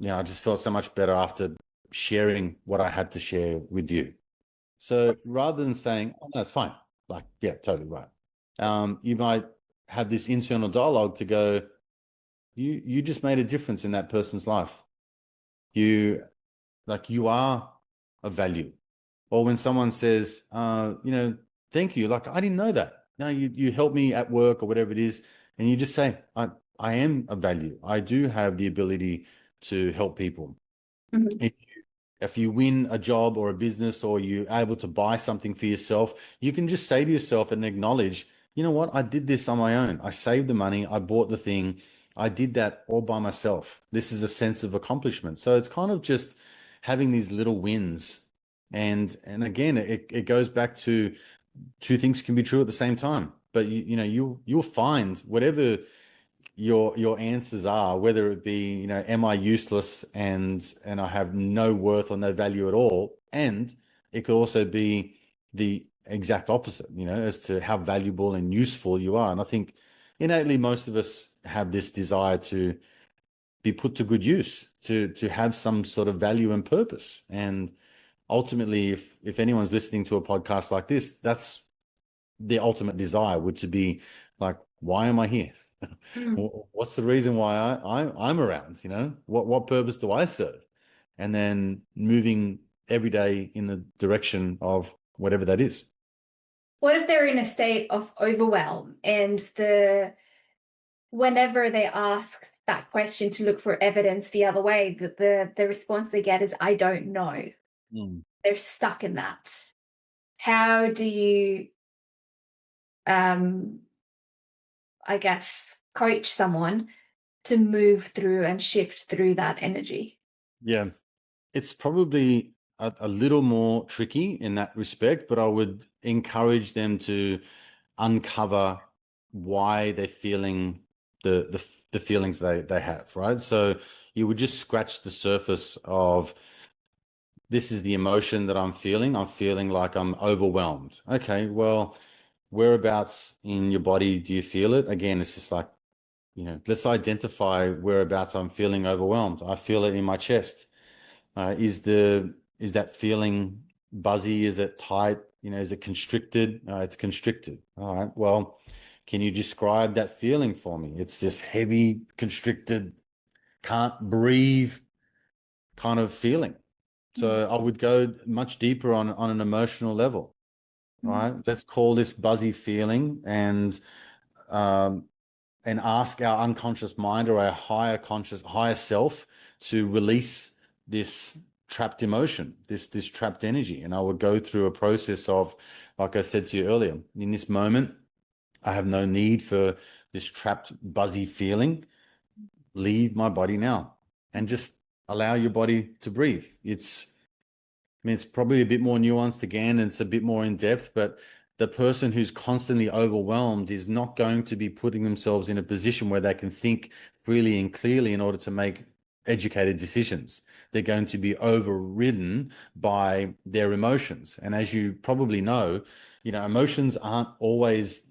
I just felt so much better after sharing what I had to share with you. So rather than saying, oh, no, it's fine, like, yeah, totally right. You might have this internal dialogue to go, you just made a difference in that person's life. You you are of value. Or when someone says, thank you, like I didn't know that. No, you helped me at work or whatever it is, and you just say, I am of value. I do have the ability to help people. Mhm. If you win a job or a business or you're able to buy something for yourself, you can just say to yourself and acknowledge, you know what? I did this on my own. I saved the money. I bought the thing. I did that all by myself. This is a sense of accomplishment. So it's kind of just having these little wins. And again, it goes back to two things can be true at the same time. But you'll find whatever your answers are, whether it be, am I useless and I have no worth or no value at all? And it could also be the exact opposite, as to how valuable and useful you are. And I think innately most of us have this desire to be put to good use, to have some sort of value and purpose. And ultimately, if anyone's listening to a podcast like this, that's the ultimate desire would to be like, why am I here? Mm. What's the reason why I'm around? What purpose do I serve? And then moving every day in the direction of whatever that is. What if they're in a state of overwhelm and whenever they ask that question to look for evidence the other way, the response they get is I don't know. Mm. They're stuck in that. How do you, um, I guess, coach someone to move through and shift through that energy? Yeah. It's probably a little more tricky in that respect, but I would encourage them to uncover why they're feeling the feelings they have, right? So you would just scratch the surface of, this is the emotion that I'm feeling. I'm feeling like I'm overwhelmed. Okay, well, whereabouts in your body do you feel it? Again, it's just like, let's identify whereabouts I'm feeling overwhelmed. I feel it in my chest. Is that feeling buzzy? Is it tight? Is it constricted? It's constricted. All right. Well, can you describe that feeling for me? It's this heavy, constricted, can't breathe kind of feeling. Mm, So I would go much deeper on an emotional level. mm, Right. Let's call this buzzy feeling, um, and ask our unconscious mind or our higher self to release this trapped emotion, this trapped energy. And I would go through a process of, like I said to you earlier, in this moment, I have no need for this trapped, buzzy feeling. Leave my body now and just allow your body to breathe. It's probably a bit more nuanced again, and it's a bit more in depth, but the person who's constantly overwhelmed is not going to be putting themselves in a position where they can think freely and clearly in order to make educated decisions. They're going to be overridden by their emotions. And as you probably know, emotions aren't always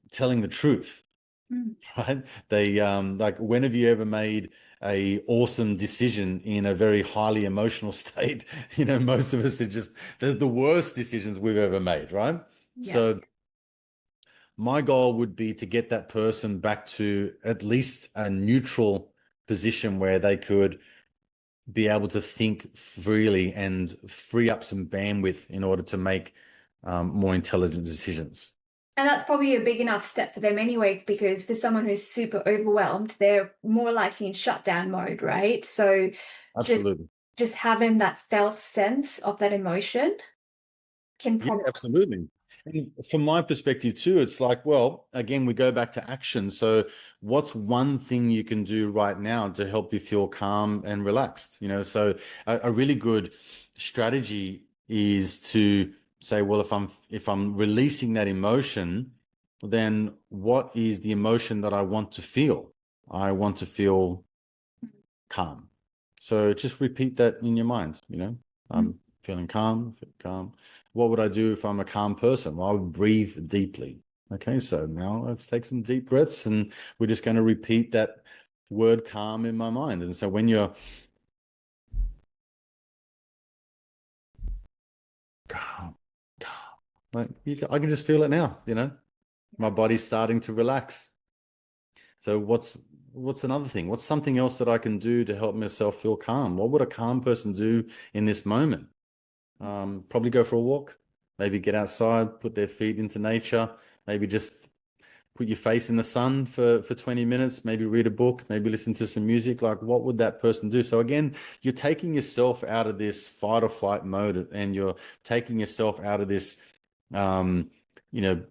telling the truth. mm. Right? They like, when have you ever made a awesome decision in a very highly emotional state? Most of us are just the worst decisions we've ever made, right? Yeah. So my goal would be to get that person back to at least a neutral position where they could be able to think freely and free up some bandwidth in order to make more intelligent decisions. And that's probably a big enough step for them anyways, because for someone who's super overwhelmed, they're more likely in shutdown mode, right? So just Absolutely. just having that felt sense of that emotion can Yeah, probably. absolutely. And from my perspective too, it's like, well, again, we go back to action. So what's one thing you can do right now to help you feel calm and relaxed? So a really good strategy is to say, well, if I'm releasing that emotion, then what is the emotion that I want to feel? I want to feel calm. So just repeat that in your mind. I'm feeling calm, calm. What would I do if I'm a calm person? Well, I would breathe deeply. Okay, so now let's take some deep breaths, and we're just going to repeat that word calm in my mind. And so when you're calm, calm, like I can just feel it now. My body's starting to relax. So what's another thing? What's something else that I can do to help myself feel calm? What would a calm person do in this moment? Probably go for a walk, maybe get outside, put their feet into nature, maybe just put your face in the sun for 20 minutes, maybe read a book, maybe listen to some music. Like, what would that person do? So again, you're taking yourself out of this fight or flight mode, and you're taking yourself out of this, um, you know,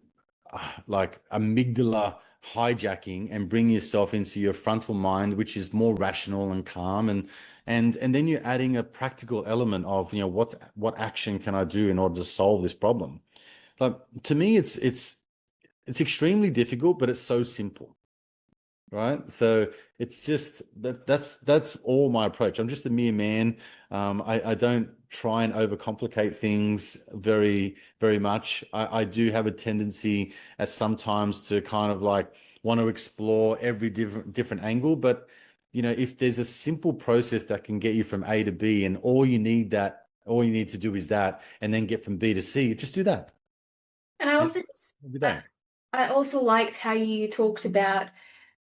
like amygdala hijacking, and bringing yourself into your frontal mind, which is more rational and calm, and then you're adding a practical element of, what action can I do in order to solve this problem. Like, to me, it's extremely difficult, but it's so simple, right? So it's just that's all my approach. I'm just a mere man. I don't try and overcomplicate things very, very much. I do have a tendency at sometimes to kind of like want to explore every different angle, but if there's a simple process that can get you from A to B, and all you need to do is that, and then get from B to C, just do that. And I And also every I, day. I also liked how you talked about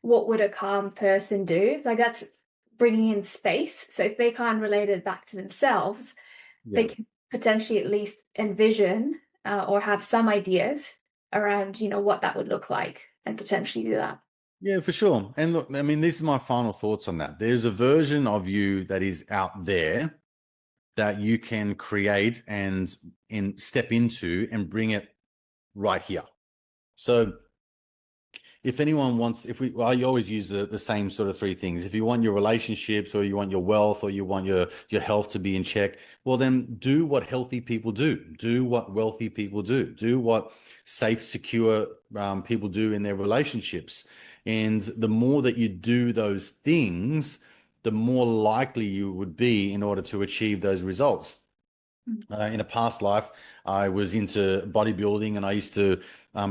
what would a calm person do. Like that's bringing in space. So if they can't relate it back to themselves, they Yeah. can potentially at least envision or have some ideas around, what that would look like and potentially do that. Yeah, for sure. And look, I mean, these are my final thoughts on that. There's a version of you that is out there that you can create and step into and bring it right here. So if anyone wants, if we, well, I always use the same sort of three things. If you want your relationships, or you want your wealth, or you want your health to be in check, well, then do what healthy people do. Do what wealthy people do. Do what safe, secure people do in their relationships. And the more that you do those things, the more likely you would be in order to achieve those results. In a past life, I was into bodybuilding, and I used to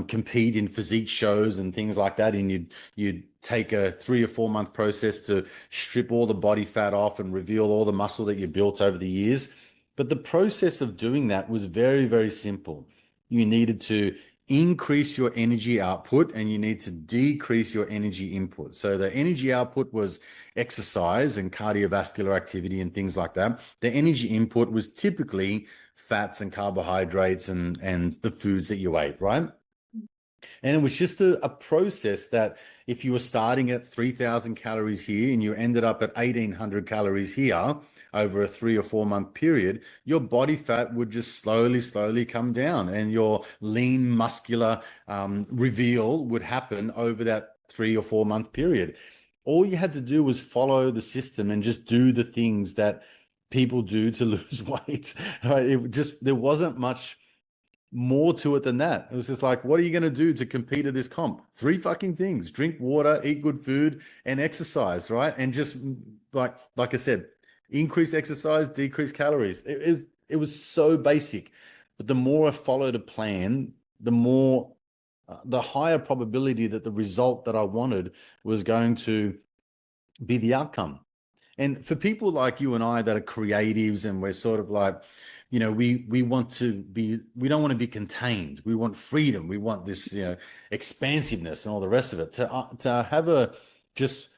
compete in physique shows and things like that. And you'd take a 3 or 4 month process to strip all the body fat off and reveal all the muscle that you built over the years. But the process of doing that was very, very simple. You needed to increase your energy output, and you need to decrease your energy input. So the energy output was exercise and cardiovascular activity and things like that. The energy input was typically fats and carbohydrates and the foods that you ate, right? And it was just a process that if you were starting at 3,000 calories here and you ended up at 1,800 calories here over a 3 or 4 month period, your body fat would just slowly, slowly come down, and your lean muscular reveal would happen over that 3 or 4 month period. All you had to do was follow the system and just do the things that people do to lose weight. Right? It just, there wasn't much more to it than that. It was just like, what are you going to do to compete at this comp? Three fucking things: drink water, eat good food, and exercise, right? And just like I said, increase exercise, decrease calories. It was so basic. But the more I followed a plan, the more the higher probability that the result that I wanted was going to be the outcome. And for people like you and I that are creatives, and we're sort of like, we want to be, we don't want to be contained. We want freedom. We want this, expansiveness and all the rest of it. To just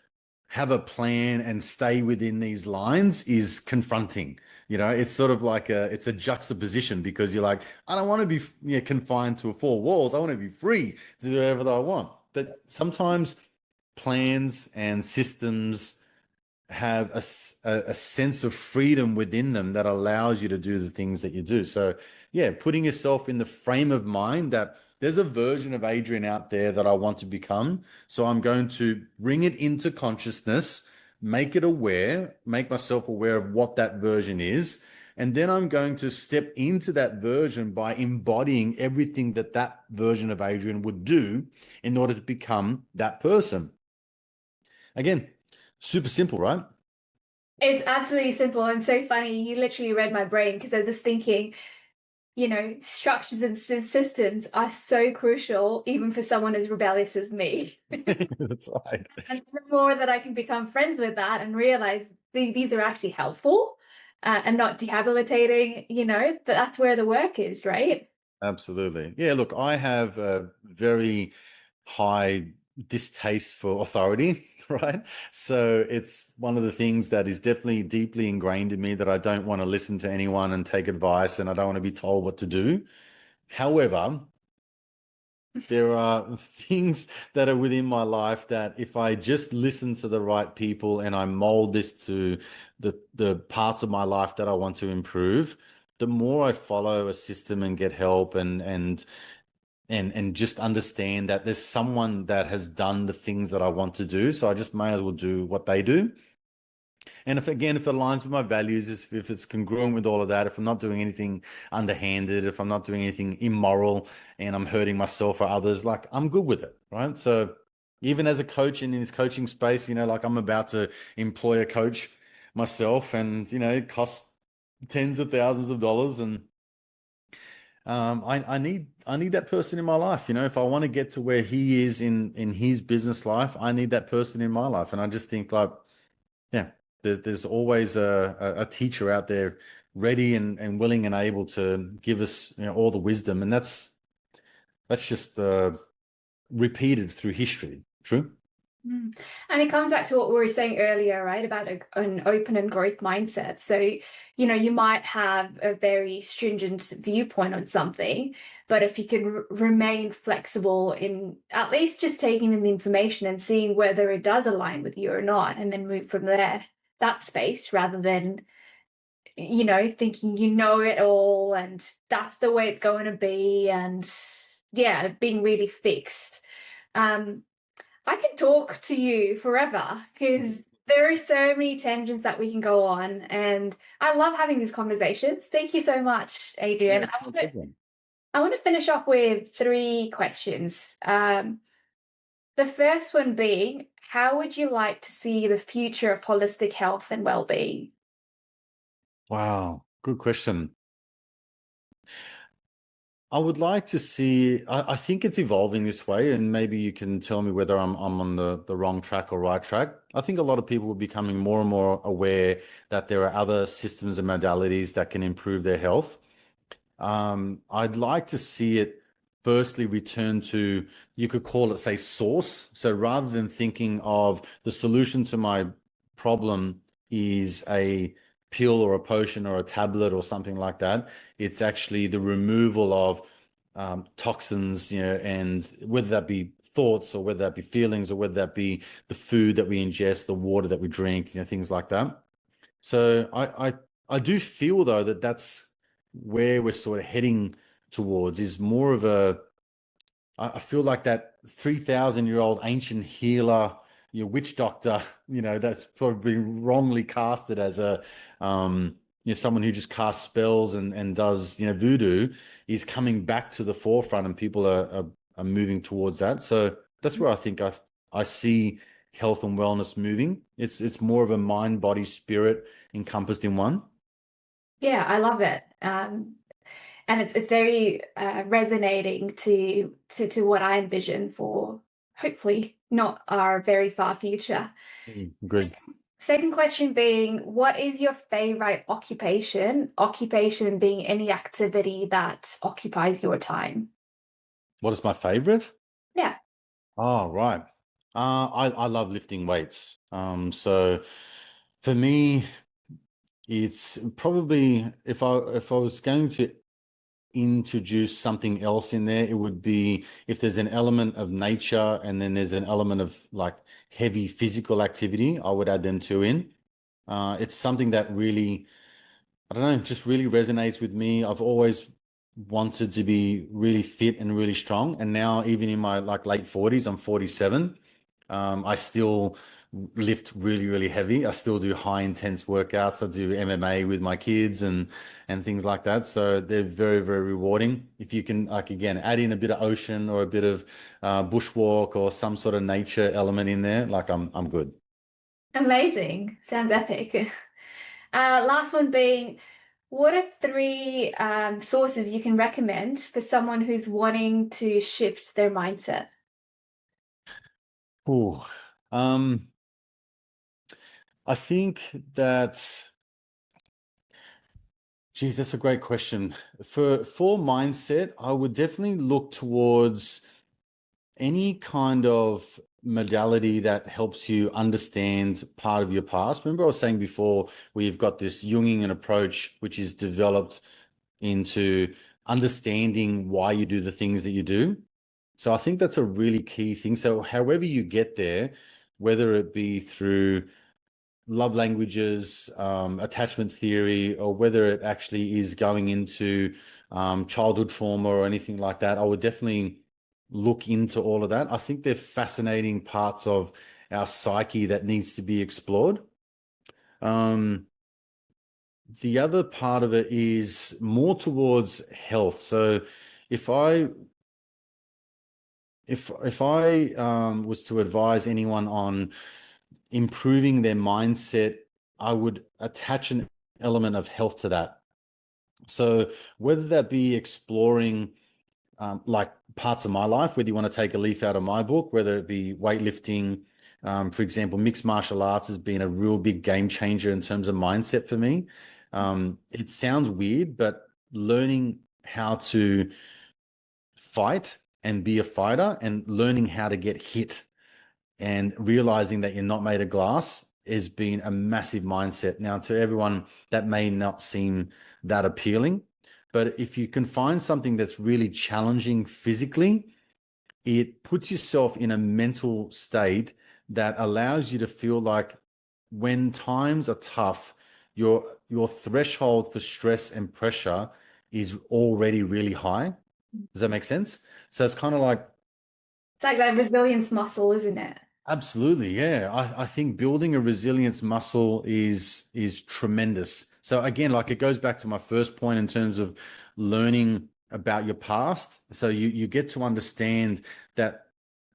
have a plan and stay within these lines is confronting. It's sort of like it's a juxtaposition, because you're like, I don't want to be confined to four walls. I want to be free to do whatever I want. But sometimes plans and systems have a sense of freedom within them that allows you to do the things that you do. So, yeah, putting yourself in the frame of mind that there's a version of Adrian out there that I want to become. So I'm going to bring it into consciousness, make it aware, make myself aware of what that version is. And then I'm going to step into that version by embodying everything that that version of Adrian would do in order to become that person. Again, super simple, right? It's absolutely simple and so funny. You literally read my brain, because I was just thinking, structures and systems are so crucial, even for someone as rebellious as me. That's right. And the more that I can become friends with that and realize these are actually helpful and not debilitating, that's where the work is, right? Absolutely. Yeah, look, I have a very high distaste for authority, right? So it's one of the things that is definitely deeply ingrained in me, that I don't want to listen to anyone and take advice, and I don't want to be told what to do. However, there are things that are within my life that if I just listen to the right people and I mold this to the parts of my life that I want to improve, the more I follow a system and get help and just understand that there's someone that has done the things that I want to do. So I just may as well do what they do. And if it aligns with my values, if it's congruent with all of that, if I'm not doing anything underhanded, if I'm not doing anything immoral and I'm hurting myself or others, like, I'm good with it, right? So even as a coach and in this coaching space, like I'm about to employ a coach myself, and it costs tens of thousands of dollars, and I need that person in my life. If I want to get to where he is in his business life, I need that person in my life. And I just think, like, yeah, there's always a teacher out there ready and willing and able to give us all the wisdom, and that's just repeated through history. True. Mm. And it comes back to what we were saying earlier, right, about an open and growth mindset. So, you might have a very stringent viewpoint on something, but if you can remain flexible in at least just taking in the information and seeing whether it does align with you or not, and then move from there, that space, rather than, thinking you know it all and that's the way it's going to be, and yeah, being really fixed. I could talk to you forever because there are so many tangents that we can go on, and I love having these conversations. Thank you so much, Yeah, Adrian. it's no problem. I want to finish off with three questions. The first one being, how would you like to see the future of holistic health and well-being? Wow, good question. I would like to see, I think it's evolving this way, and maybe you can tell me whether I'm on the wrong track or right track. I think a lot of people are becoming more and more aware that there are other systems and modalities that can improve their health. I'd like to see it firstly return to, you could call it, say, source. So rather than thinking of the solution to my problem is a pill or a potion or a tablet or something like that, it's actually the removal of toxins, and whether that be thoughts or whether that be feelings or whether that be the food that we ingest, the water that we drink, things like that. So I do feel though that that's where we're sort of heading towards, is more of a, I feel like that 3,000-year-old ancient healer, witch doctor, that's probably wrongly casted as a, someone who just casts spells and does, voodoo, is coming back to the forefront, and people are moving towards that. So that's where I think I see health and wellness moving. It's more of a mind, body, spirit encompassed in one. Yeah, I love it. And it's very resonating to what I envision for hopefully not our very far future. Agreed. Second question being, what is your favorite occupation? Occupation being any activity that occupies your time. What is my favorite? Yeah. Oh, right. I love lifting weights. So for me, it's probably, if I was going to introduce something else in there, it would be if there's an element of nature and then there's an element of like heavy physical activity, I would add them two in. It's something that really, I don't know, just really resonates with me. I've always wanted to be really fit and really strong. And now, even in my like late 40s, I'm 47. I still lift really, really heavy. I still do high intense workouts. I do MMA with my kids and things like that. So they're very, very rewarding. If you can, like, again, add in a bit of ocean or a bit of bushwalk or some sort of nature element in there, like I'm good. Amazing. Sounds epic. Last one being, what are three sources you can recommend for someone who's wanting to shift their mindset? Ooh. Um, I think that, geez, that's a great question. For mindset, I would definitely look towards any kind of modality that helps you understand part of your past. Remember, I was saying before, we've got this Jungian approach, which is developed into understanding why you do the things that you do. So I think that's a really key thing. So however you get there, whether it be through love languages, attachment theory, or whether it actually is going into childhood trauma or anything like that, I would definitely look into all of that. I think they're fascinating parts of our psyche that needs to be explored. Um, the other part of it is more towards health. So if I if I was to advise anyone on improving their mindset, I would attach an element of health to that. So whether that be exploring like parts of my life, whether you want to take a leaf out of my book, whether it be weightlifting, for example, mixed martial arts has been a real big game changer in terms of mindset for me. It sounds weird, but learning how to fight and be a fighter and learning how to get hit and realizing that you're not made of glass has been a massive mindset. Now, to everyone, that may not seem that appealing, but if you can find something that's really challenging physically, it puts yourself in a mental state that allows you to feel like when times are tough, your threshold for stress and pressure is already really high. Does that make sense? So it's kind of like It's like that resilience muscle, isn't it? Absolutely, yeah. I think building a resilience muscle is tremendous. So again, like it goes back to my first point in terms of learning about your past. So you get to understand that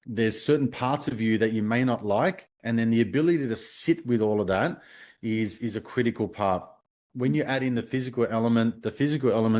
there's certain parts of you that you may not like, and then the ability to sit with all of that is a critical part. When you add in the physical element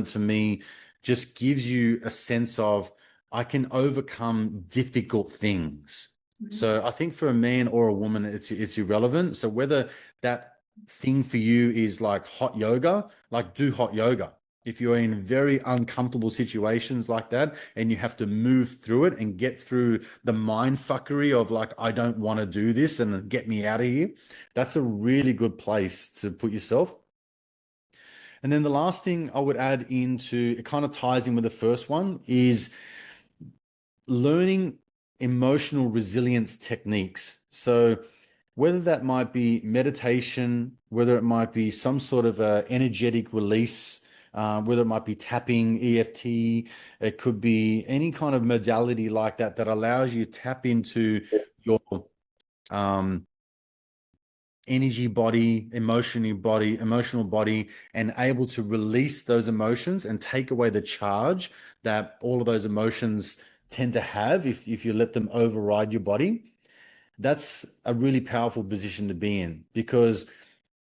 to me just gives you a sense of I can overcome difficult things. Mhm. So I think for a man or a woman, it's irrelevant. So whether that thing for you is like hot yoga, like do hot yoga. If you're in very uncomfortable situations like that and you have to move through it and get through the mind fuckery of like, I don't want to do this and get me out of here, that's a really good place to put yourself. And then the last thing I would add into it kind of ties in with the first one is learning emotional resilience techniques. So whether that might be meditation, whether it might be some sort of a energetic release, whether it might be tapping, EFT, it could be any kind of modality like that that allows you to tap into your um, emotional body, and able to release those emotions and take away the charge that all of those emotions tend to have if you let them override your body. That's a really powerful position to be in because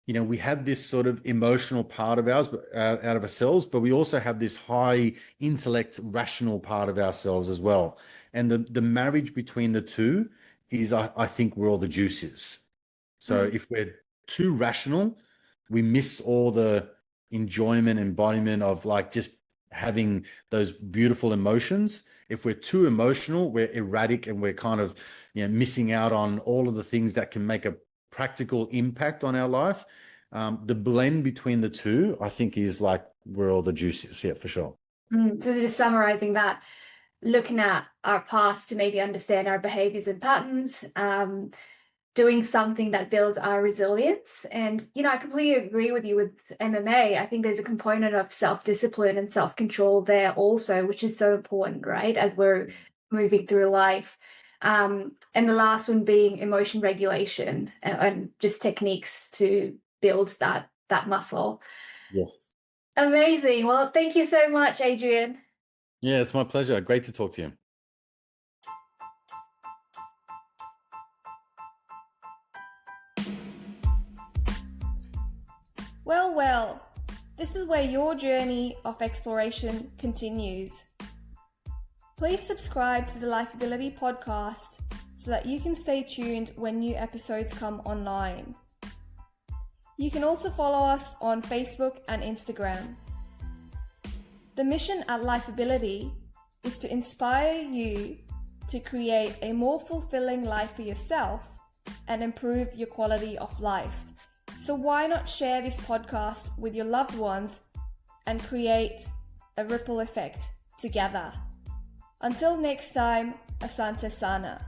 we have this sort of emotional part of ours out of ourselves, but we also have this high intellect, rational part of ourselves as well. And the marriage between the two is, I think, where all the juice is. So Mm. if we're too rational, we miss all the enjoyment, embodiment of like just having those beautiful emotions. If we're too emotional, we're erratic and we're kind of, missing out on all of the things that can make a practical impact on our life. The blend between the two, I think, is like where all the juice is. Yeah, for sure. So just summarizing that, looking at our past to maybe understand our behaviors and patterns, doing something that builds our resilience. And, I completely agree with you with MMA. I think there's a component of self-discipline and self-control there also, which is so important, right? As we're moving through life. And the last one being emotion regulation and just techniques to build that muscle. Yes. Amazing. Well, thank you so much, Adrian. Yeah, it's my pleasure. Great to talk to you. Well, well, this is where your journey of exploration continues. Please subscribe to the Lifeability podcast so that you can stay tuned when new episodes come online. You can also follow us on Facebook and Instagram. The mission at Lifeability is to inspire you to create a more fulfilling life for yourself and improve your quality of life. So why not share this podcast with your loved ones and create a ripple effect together? Until next time, Asante Sana.